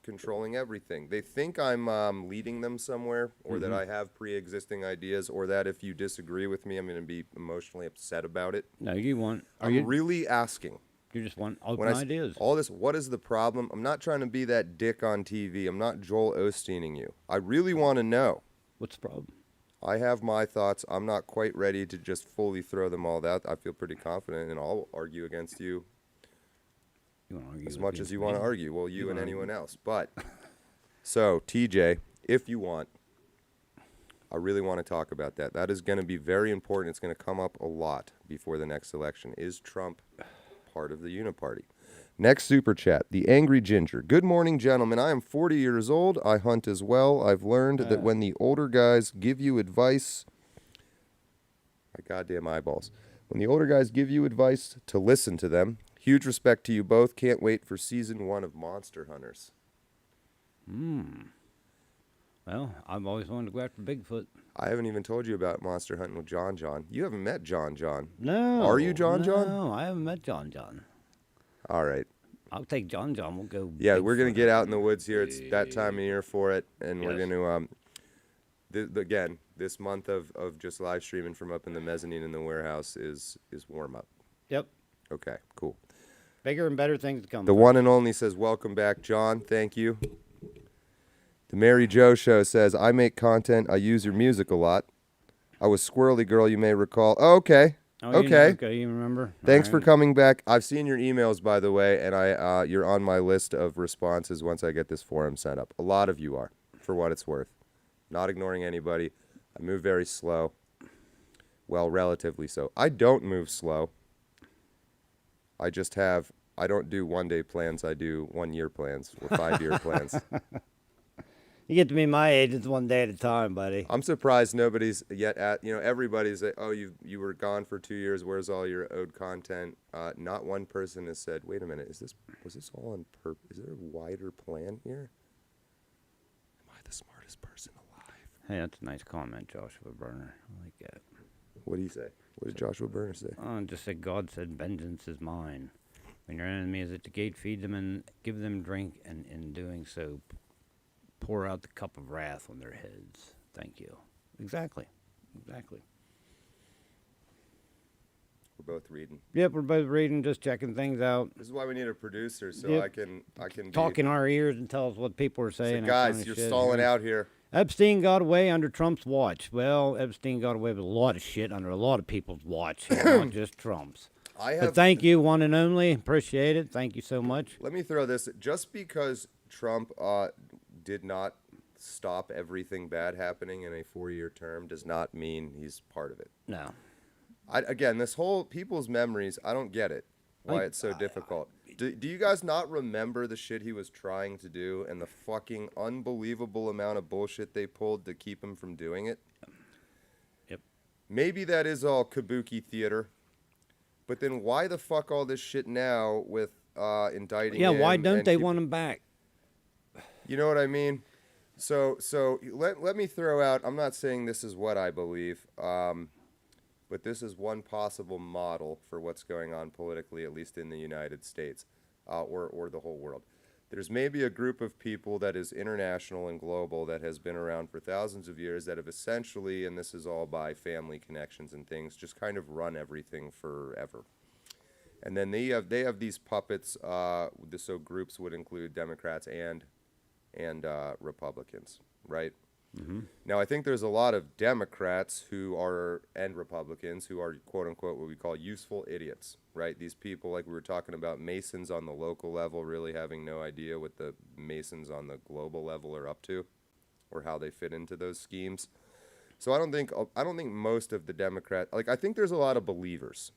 controlling everything. They think I'm leading them somewhere, or that I have pre-existing ideas, or that if you disagree with me, I'm going to be emotionally upset about it. No, you want. I'm really asking. You just want open When ideas. all this, what is the problem? I'm not trying to be that dick on TV. I'm not Joel Osteening you. I really want to know. What's the problem? I have my thoughts. I'm not quite ready to just fully throw them all out. I feel pretty confident, and I'll argue against you You want to argue as much as you want to me? argue. Well, you and wanna anyone else. But, so, TJ, if you want, I really want to talk about that. That is going to be very important. It's going to come up a lot before the next election. Is Trump part of the Uniparty? Next super chat, the Angry Ginger. Good morning, gentlemen. I am 40 years old. I hunt as well. I've learned that when the older guys give you advice, my goddamn eyeballs. When the older guys give you advice, to listen to them. Huge respect to you both. Can't wait for season 1 of Monster Hunters. Well, I've always wanted to go after Bigfoot. I haven't even told you about monster hunting with John John. You haven't met John John. No. Are you John no, John? No, I haven't met John John. All right. I'll take John John. We'll go. Yeah, we're going to Bigfoot get out in hunting. the woods here. It's that time of year for it. And we're Yes. going to, again, this month of just live streaming from up in the mezzanine in the warehouse is warm up. Yep. Okay, cool. Bigger and better things to come. The one and only says, welcome back, John. Thank you. The Mary Jo Show says, I make content. I use your music a lot. I was Squirrely Girl, you may recall. Oh, okay. Oh, Okay. Okay, you remember? Thanks All for right. coming back. I've seen your emails, by the way, and you're on my list of responses once I get this forum set up. A lot of you are, for what it's worth. Not ignoring anybody. I move very slow. Well, relatively so. I don't move slow. I don't do 1 day plans. I do 1 year plans or 5 year plans. You get to be my age, it's 1 day at a time, buddy. I'm surprised nobody's yet everybody's like, oh, you were gone for 2 years. Where's all your owed content? Not one person has said, wait a minute, was this all on purpose? Is there a wider plan here? Am I the smartest person alive? Hey, that's a nice comment, Joshua Burner. I like that. What do you say? What did Joshua Burner say? Oh, just said God said, vengeance is mine. When your enemy is at the gate, feed them and give them drink, and in doing so, pour out the cup of wrath on their heads. Thank you. Exactly. We're both reading. Yep, we're both reading, just checking things out. This is why we need a producer, so Yep. I can Talk in our ears and tell us what people are So saying. that guys, kind you're of shit. stalling out here. Epstein got away under Trump's watch. Well, Epstein got away with a lot of shit under a lot of people's watch, not just Trump's. But thank you, one and only. Appreciate it. Thank you so much. Let me throw this. Just because Trump did not stop everything bad happening in a 4-year term does not mean he's part of it. No. Again, this whole people's memories, I don't get it. Why it's so difficult. Do you guys not remember the shit he was trying to do and the fucking unbelievable amount of bullshit they pulled to keep him from doing it? Yep. Maybe that is all kabuki theater. But then why the fuck all this shit now with indicting Yeah, him why don't and they keep- want him back? You know what I mean? So let me throw out, I'm not saying this is what I believe, but this is one possible model for what's going on politically, at least in the United States, or the whole world. There's maybe a group of people that is international and global that has been around for thousands of years that have essentially, and this is all by family connections and things, just kind of run everything forever. And then they have these puppets, so groups would include Democrats and Republicans, right? Mm-hmm. Now, I think there's a lot of Democrats and Republicans who are, quote unquote, what we call useful idiots, right? These people, like we were talking about, Masons on the local level really having no idea what the Masons on the global level are up to or how they fit into those schemes. So I don't think most of the Democrats, I think there's a lot of believers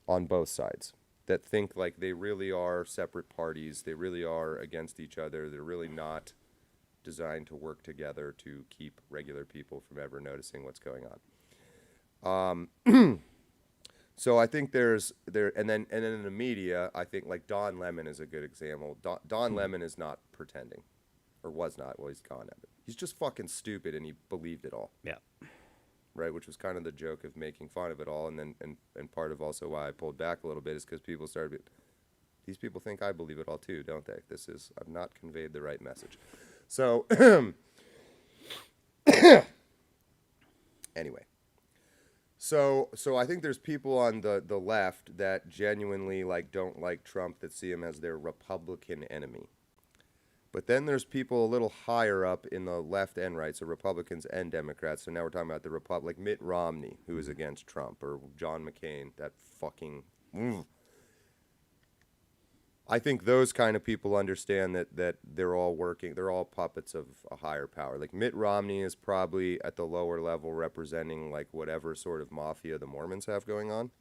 on both sides that think like they really are separate parties. They really are against each other. They're really not designed to work together to keep regular people from ever noticing what's going on. So I think and then in the media, I think like Don Lemon is a good example. Don Lemon is not pretending, or was not. Well, he's gone at it. He's just fucking stupid, and he believed it all. Yeah. Right, which was kind of the joke of making fun of it all, and then and part of also why I pulled back a little bit is because people started. These people think I believe it all too, don't they? I've not conveyed the right message. So, anyway, so I think there's people on the left that genuinely don't like Trump, that see him as their Republican enemy. But then there's people a little higher up in the left and right, so Republicans and Democrats. So now we're talking about the like Mitt Romney, who is against Trump, or John McCain, that fucking. I think those kind of people understand that they're all puppets of a higher power. Like Mitt Romney is probably at the lower level representing like whatever sort of mafia the Mormons have going on.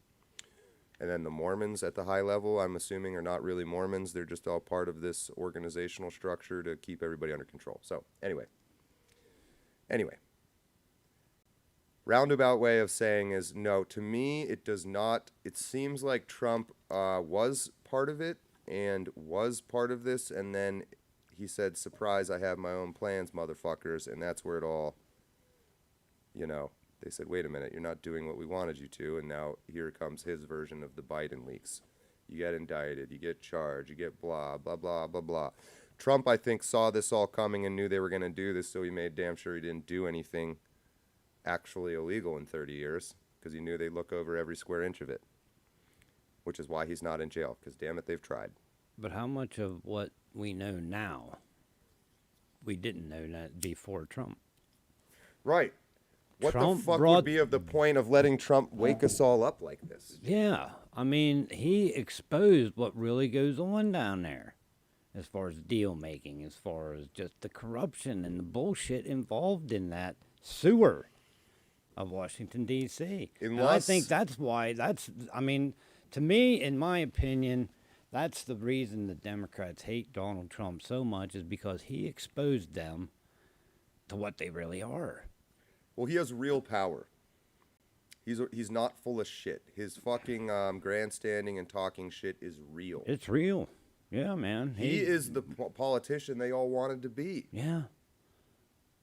And then the Mormons at the high level, I'm assuming, are not really Mormons. They're just all part of this organizational structure to keep everybody under control. So anyway. Roundabout way of saying is no, to me it does not. It seems like Trump was part of it and was part of this, and then he said, "Surprise! I have my own plans, motherfuckers," and that's where it all. They said, "Wait a minute, you're not doing what we wanted you to," and now here comes his version of the Biden leaks. You get indicted, you get charged, you get blah blah blah blah blah. Trump, I think, saw this all coming and knew they were going to do this, so he made damn sure he didn't do anything actually illegal in 30 years, because he knew they'd look over every square inch of it, which is why he's not in jail, because damn it, they've tried. But how much of what we know now, we didn't know that before Trump? Right. What Trump the fuck brought- would be of the point of letting Trump wake us all up like this? Yeah, I mean, he exposed what really goes on down there as far as deal making, as far as just the corruption and the bullshit involved in that sewer of Washington, D.C. And I think that's why, I mean, to me, in my opinion, that's the reason the Democrats hate Donald Trump so much, is because he exposed them to what they really are. Well, he has real power. He's not full of shit. His fucking grandstanding and talking shit is real. It's real. Yeah, man. He is the politician they all wanted to be. Yeah.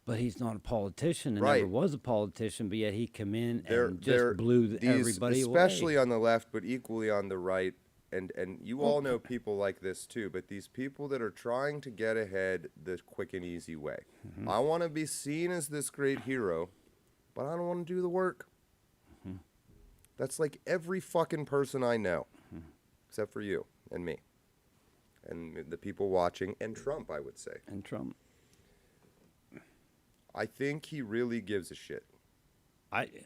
But he's not a politician and Right. never was a politician, but yet he come in and just blew everybody especially away. on the left, but equally on the right. And you all know people like this too, but these people that are trying to get ahead the quick and easy way. Mm-hmm. I want to be seen as this great hero, but I don't want to do the work. Mm-hmm. That's like every fucking person I know, except for you and me. And the people watching, and Trump, I would say. And Trump. I think he really gives a shit.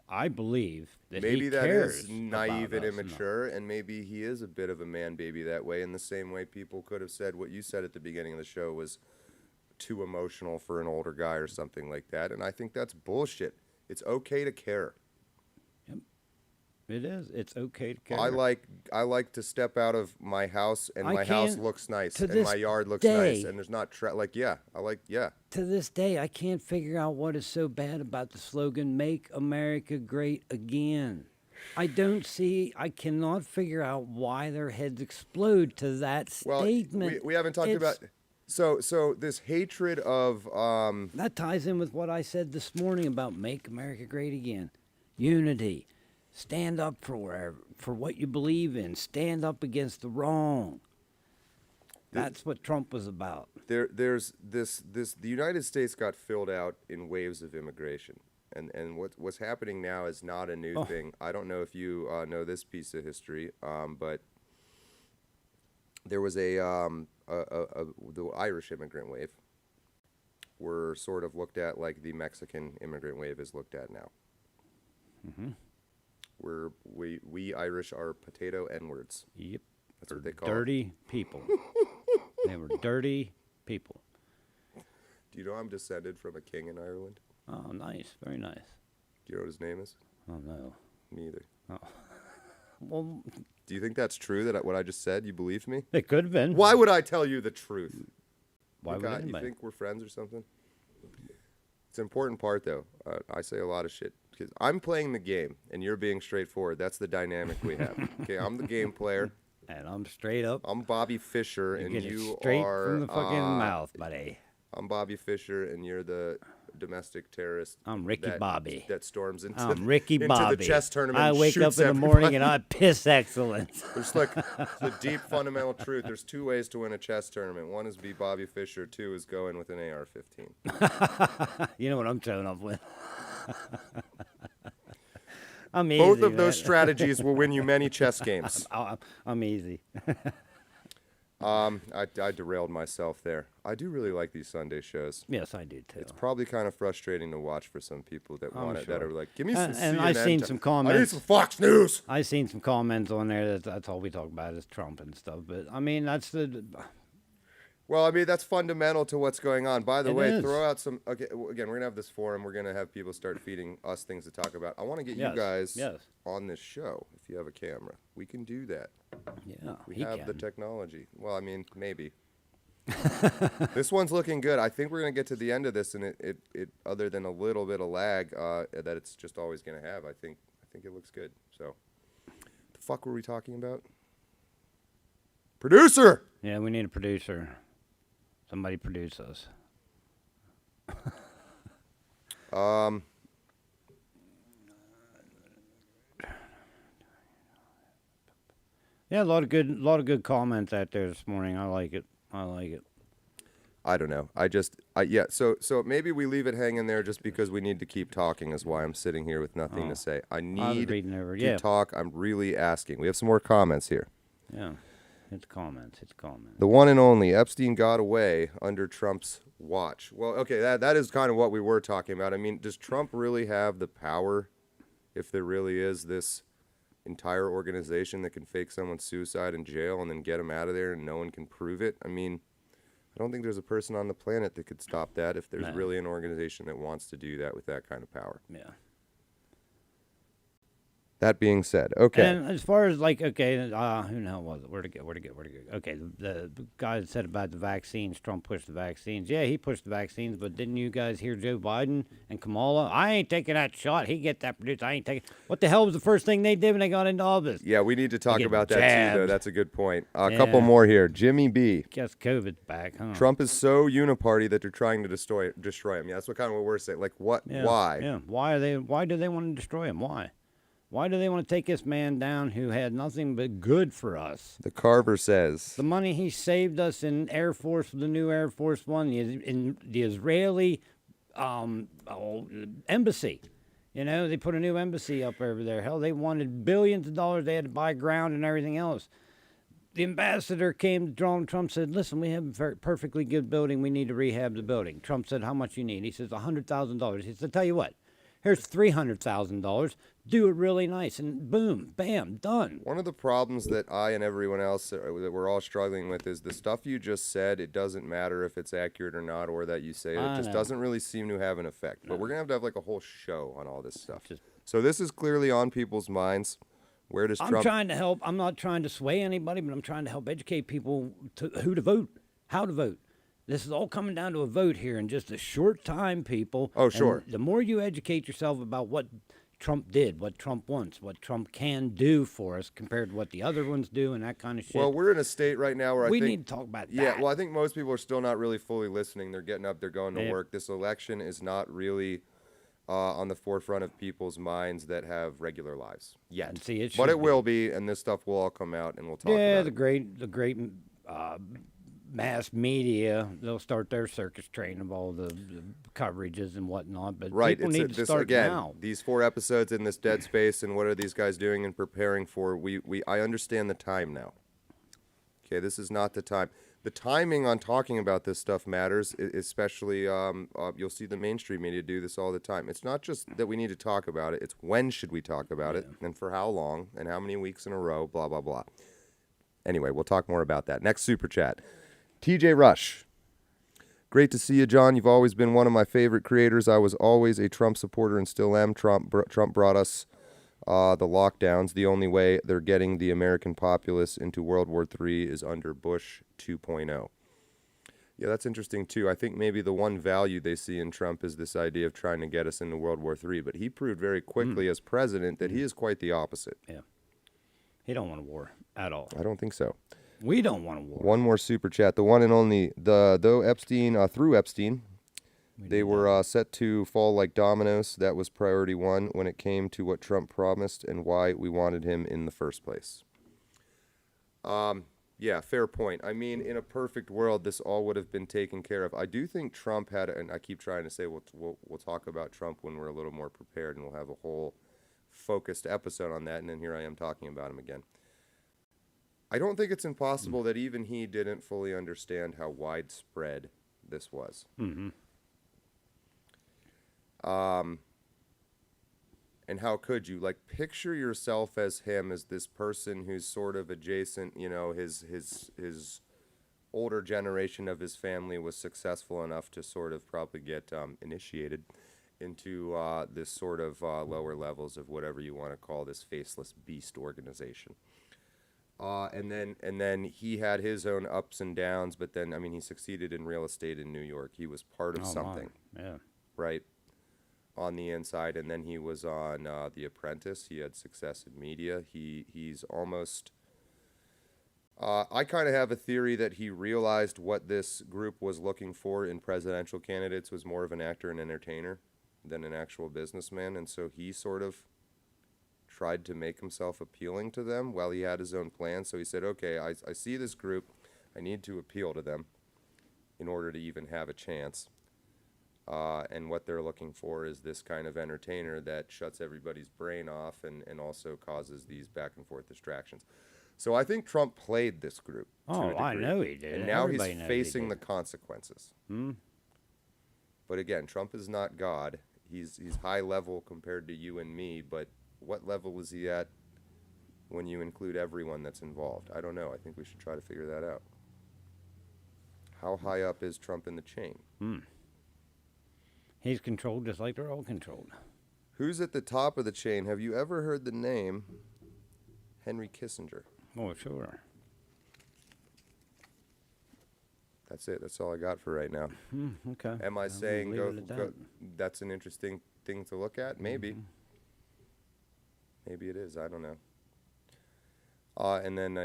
I believe that Maybe he that cares is naive about and us enough. immature, and maybe he is a bit of a man baby that way, in the same way people could have said what you said at the beginning of the show was too emotional for an older guy or something like that. And I think that's bullshit. It's okay to care. It is. It's okay to care. I like to step out of my house and I my house can't- looks nice to and this my yard looks day- nice and there's not To this day, I can't figure out what is so bad about the slogan, "Make America Great Again." I cannot figure out why their heads explode to that statement. we haven't talked about so this hatred of That ties in with what I said this morning about "Make America Great Again." Unity. Stand up for what you believe in. Stand up against the wrong. That's what Trump was about. there's this the United States got filled out in waves of immigration, and what's happening now is not a new thing. I don't know if you know this piece of history, but there was the Irish immigrant wave were sort of looked at like the Mexican immigrant wave is looked at now. Mm-hmm. We Irish are potato N-words. Yep. That's what they call it. Dirty people. They were dirty people. Do you know I'm descended from a king in Ireland? Oh, nice. Very nice. Do you know what his name is? Oh, no. Me either. Well, Do you think that's true, that what I just said? You believe me? it could have been. Why would I tell you the truth? Why would You anybody? think we're friends or something? It's an important part, though. I say a lot of shit. Because I'm playing the game, and you're being straightforward. That's the dynamic we have. Okay, I'm the game player. And I'm straight up. I'm Bobby Fischer, You and get it you straight are... from the fucking mouth, buddy. I'm Bobby Fischer, and you're the domestic terrorist. I'm Ricky Bobby. That storms into, I'm Ricky into Bobby. the chess tournament. I and wake up shoots in the morning and everybody. I piss excellence. There's like the deep fundamental truth. There's two ways to win a chess tournament. One is be Bobby Fischer. Two is go in with an AR-15. You know what I'm showing up with. I'm easy. Both of those man. strategies will win you many chess games. I'm easy. I derailed myself there. I do really like these Sunday shows. Yes, I do too. It's probably kind of frustrating to watch for some people that want it, that sure. are like, give me some And CNN I've seen time. some I need comments. some Fox News. I seen some comments on there that's all we talk about is Trump and stuff. But I mean, that's the. Well, I mean, that's fundamental to what's going on. By the It way, is. throw out some... Okay, again, we're going to have this forum. We're going to have people start feeding us things to talk about. I want to get Yes, you guys yes. on this show, if you have a camera. We can do that. Yeah, We he have the can. technology. Well, I mean, maybe. This one's looking good. I think we're going to get to the end of this, and it other than a little bit of lag that it's just always going to have, I think it looks good. So, the fuck were we talking about? Producer! Yeah, we need a producer. Somebody produce us. Yeah, a lot of good comments out there this morning. I like it. I don't know. Yeah. So maybe we leave it hanging there just because we need to keep talking. Is why I'm sitting here with nothing to say. I I was need reading over. to Yeah, talk. I'm really asking. We have some more comments here. yeah. It's comments. The one and only Epstein got away under Trump's watch. Well, okay, that is kind of what we were talking about. I mean, does Trump really have the power, if there really is this entire organization that can fake someone's suicide in jail and then get him out of there and no one can prove it? I mean, I don't think there's a person on the planet that could stop that if there's No. really an organization that wants to do that with that kind of power. Yeah. That being said, okay. And as far as like, okay, who the hell was it? Where'd it go? Okay, the guy that said about the vaccines, Trump pushed the vaccines. Yeah, he pushed the vaccines, but didn't you guys hear Joe Biden and Kamala? I ain't taking that shot. He get that produced. I ain't taking. What the hell was the first thing they did when they got into office? Yeah, we need to talk get about that too, though. jabbed. That's a good point. A Yeah. couple more here. Jimmy B. Guess COVID's back, huh? Trump is so uniparty that they're trying to destroy him. Yeah, that's what we're saying. Like, what? Yeah, Why? Yeah. Why do they want to destroy him? Why? Why do they want to take this man down who had nothing but good for us? The Carver says. The money he saved us in Air Force, the new Air Force One, in the Israeli embassy. You know, they put a new embassy up over there. Hell, they wanted billions of dollars. They had to buy ground and everything else. The ambassador came to Donald Trump, said, listen, we have a perfectly good building. We need to rehab the building. Trump said, how much you need? He says, $100,000. He said, tell you what, here's $300,000. Do it really nice. And boom, bam, done. One of the problems that I and everyone else that we're all struggling with is the stuff you just said. It doesn't matter if it's accurate or not, or that you say it. It just doesn't really seem to have an effect. But we're going to have like a whole show on all this stuff. So this is clearly on people's minds. Where does Trump... I'm trying to help. I'm not trying to sway anybody, but I'm trying to help educate people to who to vote, how to vote. This is all coming down to a vote here in just a short time, people. Oh, sure. And the more you educate yourself about what Trump did, what Trump wants, what Trump can do for us compared to what the other ones do and that kind of shit. Well, we're in a state right now where we I think... need to talk about that. Yeah, well, I think most people are still not really fully listening. They're getting up, they're going to work. This election is not really on the forefront of people's minds that have regular lives yet. And see, but it will be, and this stuff will all come out, and we'll talk about yeah, it. the great mass media, they'll start their circus train of all the coverages and whatnot. But Right, people need to this start again. now. These 4 episodes in this dead space, and what are these guys doing and preparing for? I understand the time now. Okay, this is not the time. The timing on talking about this stuff matters, especially you'll see the mainstream media do this all the time. It's not just that we need to talk about it, it's when should we talk about it, and for how long, and how many weeks in a row, blah, blah, blah. Anyway, we'll talk more about that. Next super chat. TJ Rush. Great to see you, John. You've always been one of my favorite creators. I was always a Trump supporter and still am. Trump brought us the lockdowns. The only way they're getting the American populace into World War III is under Bush 2.0. Yeah, that's interesting, too. I think maybe the one value they see in Trump is this idea of trying to get us into World War III. But he proved very quickly as president that he is quite the opposite. Yeah. He don't want a war at all. I don't think so. We don't want a war. One more super chat. The one and only, through Epstein, they were set to fall like dominoes. That was priority 1 when it came to what Trump promised and why we wanted him in the first place. Yeah, fair point. I mean, in a perfect world, this all would have been taken care of. I do think Trump had, and I keep trying to say we'll talk about Trump when we're a little more prepared, and we'll have a whole focused episode on that, and then here I am talking about him again. I don't think it's impossible that even he didn't fully understand how widespread this was. Mm-hmm. And how could you? Like, picture yourself as him, as this person who's sort of adjacent, you know, his older generation of his family was successful enough to sort of probably get initiated into this sort of lower levels of whatever you want to call this faceless beast organization. And then he had his own ups and downs, but then, I mean, he succeeded in real estate in New York. He was part of something. Yeah. Right? On the inside, and then he was on The Apprentice. He had success in media. He's almost I kind of have a theory that he realized what this group was looking for in presidential candidates was more of an actor and entertainer than an actual businessman, and so he sort of tried to make himself appealing to them while he had his own plan. So he said, okay, I see this group. I need to appeal to them in order to even have a chance. And what they're looking for is this kind of entertainer that shuts everybody's brain off and also causes these back and forth distractions. So I think Trump played this group. Oh, I know he did. And now Everybody he's knows facing he the did. consequences. Hmm? But again, Trump is not God. He's high level compared to you and me, but what level is he at when you include everyone that's involved? I don't know. I think we should try to figure that out. How high up is Trump in the chain? He's controlled just like they're all controlled. Who's at the top of the chain? Have you ever heard the name Henry Kissinger? Oh, sure. That's it. That's all I got for right now. Okay. Am I I'll saying leave go, it at go? that. That's an interesting thing to look at. Maybe. Maybe it is. I don't know. And then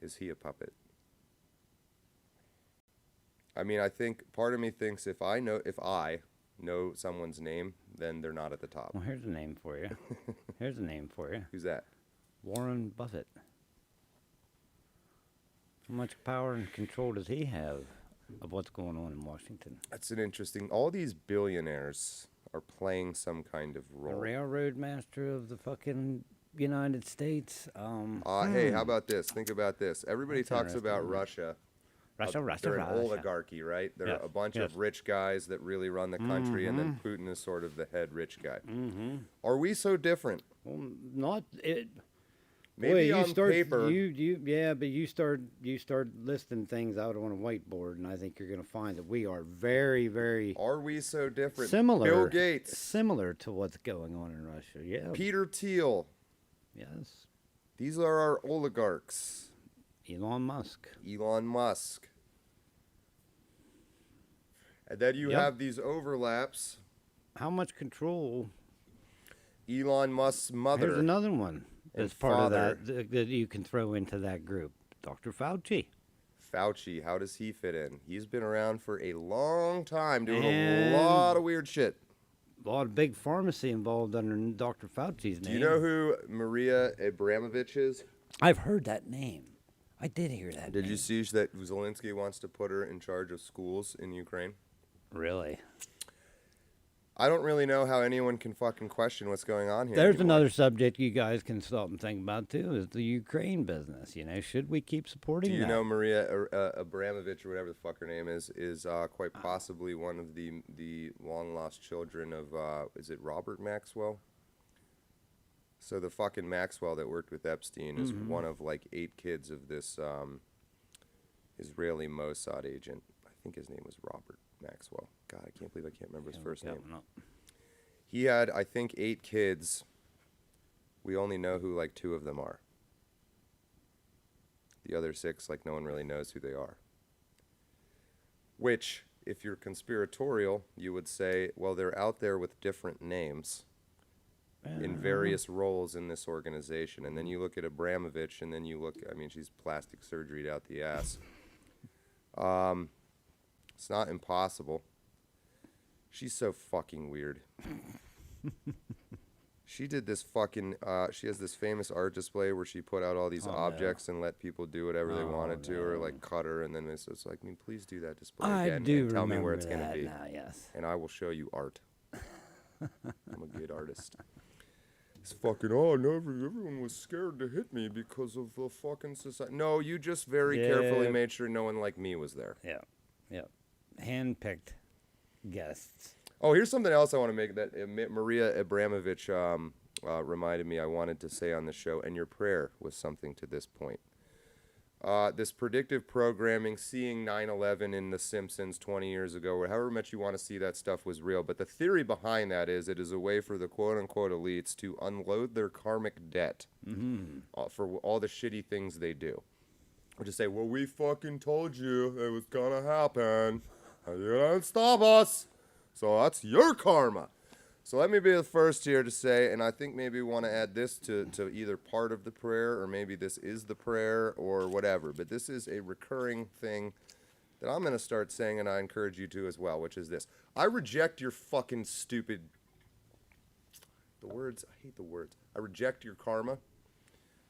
is he a puppet? I mean, I think part of me thinks if I know someone's name, then they're not at the top. Well, here's a name for you. Here's a name for you. Who's that? Warren Buffett. How much power and control does he have of what's going on in Washington? That's an interesting. All these billionaires are playing some kind of The role. railroad master of the fucking United States. Hey, how about this? Think about this. Everybody That's talks about interesting. Russia. Russia. They're an oligarchy, right? They're Yes, a bunch yes. of rich guys that really run the country, and then Putin is sort of the head rich guy. Are we so different? Well, not it. Maybe Boy, on you start, paper. but you start listing things out on a whiteboard, and I think you're going to find that we are very, very Are we so different? similar. Bill Gates, similar to what's going on in Russia. Yeah. Peter Thiel. Yes. These are our oligarchs. Elon Musk. Elon Musk. And then you Yep. have these overlaps. How much control? Elon Musk's mother. Here's another one. and As part father. of that you can throw into that group. Dr. Fauci. Fauci, how does he fit in? He's been around for a long time doing And- a lot of weird shit. A lot of big pharmacy involved under Dr. Fauci's name. Do you know who Maria Abramovich is? I've heard that name. I did hear that Did name. you see that Zelensky wants to put her in charge of schools in Ukraine? Really? I don't really know how anyone can fucking question what's going on here. There's anymore. another subject you guys can stop and think about too, is the Ukraine business. You know, should we keep supporting Do you that? know Maria Abramovich, or whatever the fuck her name is quite possibly one of the long lost children of is it Robert Maxwell? So the fucking Maxwell that worked with Epstein is one of like 8 kids of this Israeli Mossad agent. I think his name was Robert Maxwell. God, I can't believe I can't remember his first name. He had, I think, 8 kids. We only know who like 2 of them are. The other 6, like, no one really knows who they are. Which, if you're conspiratorial, you would say, well, they're out there with different names in various roles in this organization. And then you look at Abramovich, and then you look, I mean, she's plastic surgeryed out the ass. It's not impossible. She's so fucking weird. She did this fucking, she has this famous art display where she put out all these objects and let people do whatever they wanted to, or like cut her, and then it's like, I mean, please do that display I again do and tell me where remember it's going to that be. now, yes. And I will show you art. I'm a good artist. It's fucking, everyone was scared to hit me because of the fucking society. No, you just very carefully Yeah. made sure no one like me was there. Yeah. Hand-picked guests. Oh, here's something else I want to make that Maria Abramovich reminded me I wanted to say on the show, and your prayer was something to this point. This predictive programming, seeing 9/11 in The Simpsons 20 years ago, or however much you want to see that stuff was real, but the theory behind that is it is a way for the quote-unquote elites to unload their karmic debt for all the shitty things they do. Or just say, well, we fucking told you it was gonna happen, and you didn't stop us. So that's your karma. So let me be the first here to say, and I think maybe we want to add this to either part of the prayer, or maybe this is the prayer, or whatever. But this is a recurring thing that I'm going to start saying, and I encourage you to as well, which is this. I reject your fucking stupid... The words, I hate the words. I reject your karma.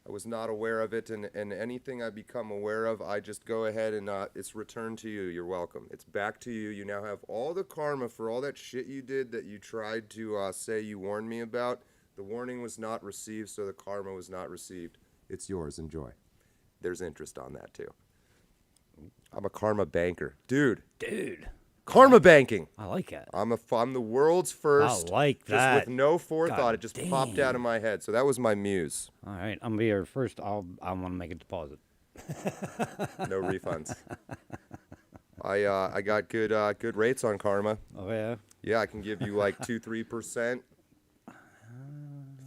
I was not aware of it, and anything I become aware of, I just go ahead and it's returned to you. You're welcome. It's back to you. You now have all the karma for all that shit you did that you tried to say you warned me about. The warning was not received, so the karma was not received. It's yours. Enjoy. There's interest on that, too. I'm a karma banker. Dude. Karma banking. I like that. I'm the world's first. I like that. Just with no forethought, God it just popped out of my head. So that was my muse. All right, I'm gonna be here first. I want to make a deposit. No refunds. I got good rates on karma. Oh yeah. Yeah, I can give you like 2-3%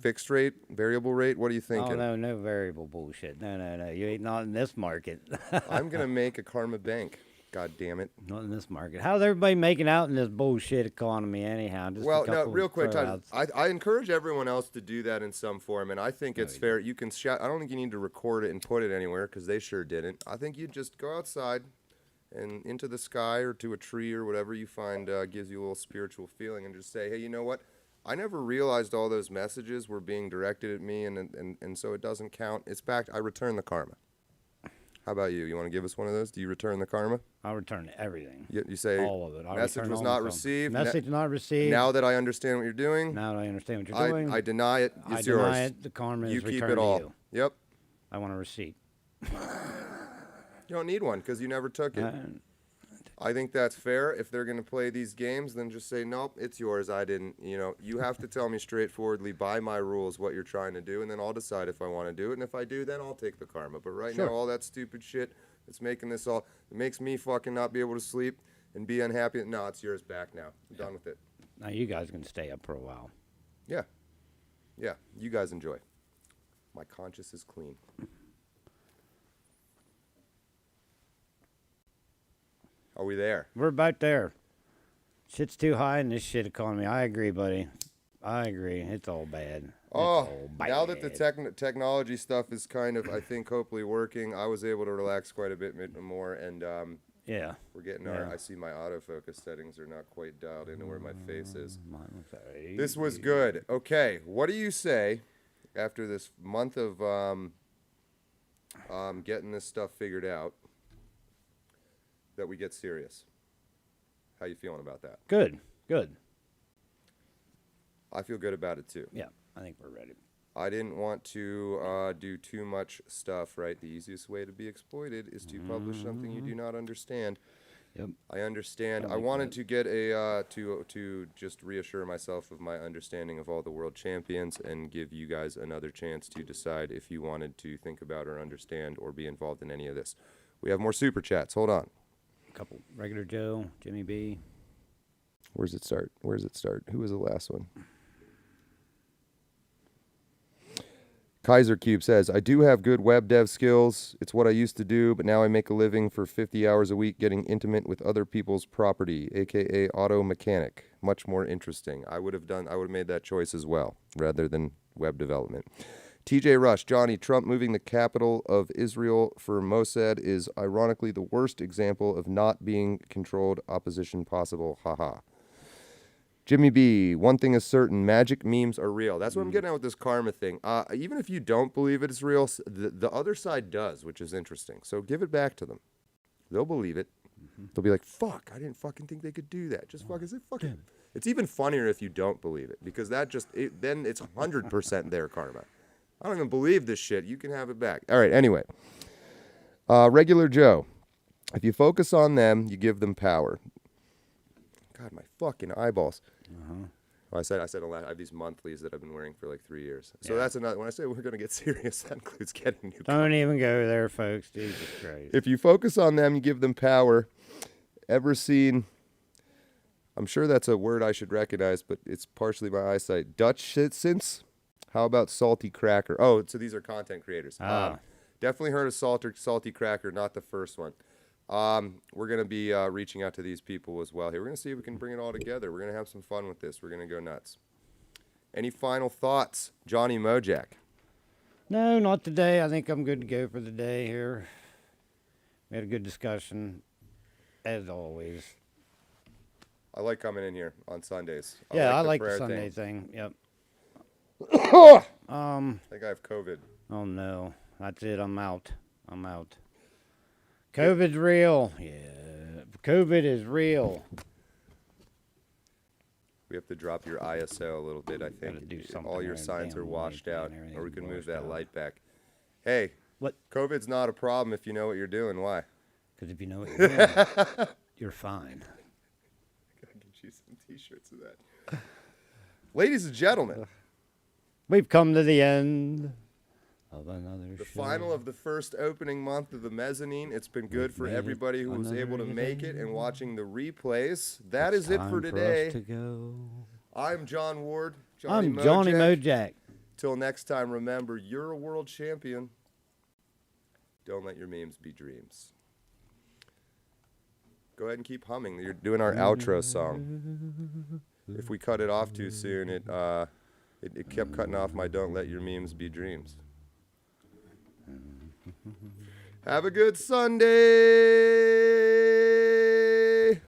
fixed rate, variable rate. What are you thinking? Oh no variable bullshit. No. You ain't not in this market. I'm gonna make a karma bank. God damn it. Not in this market. How's everybody making out in this bullshit economy anyhow? Just Well, no, real quick, Todd, I encourage everyone else to do that in some form, and I think it's fair. You can shout. I don't think you need to record it and put it anywhere, because they sure didn't. I think you just go outside and into the sky or to a tree or whatever you find gives you a little spiritual feeling, and just say, hey, you know what? I never realized all those messages were being directed at me, and so it doesn't count. It's back. I return the karma. How about you? You want to give us one of those? Do you return the karma? I'll return everything. You say all of it. Message was not received. Message not received. Now that I understand what you're doing. Now that I understand what you're doing. I deny it. It's yours. I deny it. The karma you is keep returned it all. to you. Yep. I want a receipt. You don't need one because you never took it. I think that's fair. If they're going to play these games, then just say, nope, it's yours. I didn't. You have to tell me straightforwardly by my rules what you're trying to do, and then I'll decide if I want to do it. And if I do, then I'll take the karma. But right now, all that stupid shit that's making this all, it makes me fucking not be able to sleep and be unhappy. No, it's yours back now. I'm done with it. Now you guys can stay up for a while. Yeah. Yeah. You guys enjoy. My conscience is clean. Are we there? We're about there. Shit's too high in this shit economy. I agree, buddy. I agree. It's all bad. Now that the technology stuff is kind of, I think, hopefully working, I was able to relax quite a bit more, and yeah, we're getting I see my autofocus settings are not quite dialed into where my face is. Okay. This was good. Okay, what do you say after this month of getting this stuff figured out that we get serious? How you feeling about that? Good. I feel good about it too. Yeah, I think we're ready. I didn't want to do too much stuff, right? The easiest way to be exploited is to publish something you do not understand. Yep. I understand. I I like wanted that. to get a to just reassure myself of my understanding of all the world champions and give you guys another chance to decide if you wanted to think about or understand or be involved in any of this. We have more super chats. Hold on. Couple. Regular Joe, Jimmy B. Where's it start? Who was the last one? Kaiser Cube says, I do have good web dev skills. It's what I used to do, but now I make a living for 50 hours a week getting intimate with other people's property, aka auto mechanic. Much more interesting. I would have made that choice as well, rather than web development. TJ Rush, Johnny, Trump moving the capital of Israel for Mossad is ironically the worst example of not being controlled opposition possible. Haha. Jimmy B, one thing is certain, magic memes are real. That's what I'm getting at with this karma thing. Even if you don't believe it's real, the other side does, which is interesting. So give it back to them. They'll believe it. They'll be like, fuck, I didn't fucking think they could do that. Just fucking say, fucking. It's even funnier if you don't believe it, because that then it's 100% their karma. I don't even believe this shit. You can have it back. All right, anyway. Regular Joe, if you focus on them, you give them power. God, my fucking eyeballs. Well, I said I have these monthlies that I've been wearing for like 3 years. So that's another. When I say we're going to get serious, that includes getting new. Don't even go there, folks. Jesus Christ. If you focus on them, you give them power. Ever seen? I'm sure that's a word I should recognize, but it's partially my eyesight. Dutch since? How about salty cracker? Oh, so these are content creators. Definitely heard of salty cracker, not the first one. We're going to be reaching out to these people as well here. We're going to see if we can bring it all together. We're going to have some fun with this. We're going to go nuts. Any final thoughts, Johnny Mojack? No, not today. I think I'm good to go for the day here. We had a good discussion, as always. I like coming in here on Sundays. I like the prayer Sunday thing. Yep. I think I have COVID. Oh no, that's it. I'm out. COVID's real. Yeah, COVID is real. We have to drop your ISO a little bit, I Gotta think. do something All your there, signs damn are washed light, out, man, or we can move everything's that washed light back. Hey, What? COVID's not a problem if you know what you're doing. Why? Because if you know what you're doing, you're fine. Gotta get you some t-shirts of that. Ladies and gentlemen, We've come to the end of another the show. final of the first opening month of the Mezzanine. It's been good for made it everybody who was able to another make it day. and watching the replays. That It's is it for time us today. to go. I'm John Ward. I'm Johnny Mojack. Till next time, remember, you're a world champion. Don't let your memes be dreams. Go ahead and keep humming. You're doing our outro song. If we cut it off too soon, it kept cutting off my "Don't let your memes be dreams." Have a good Sunday.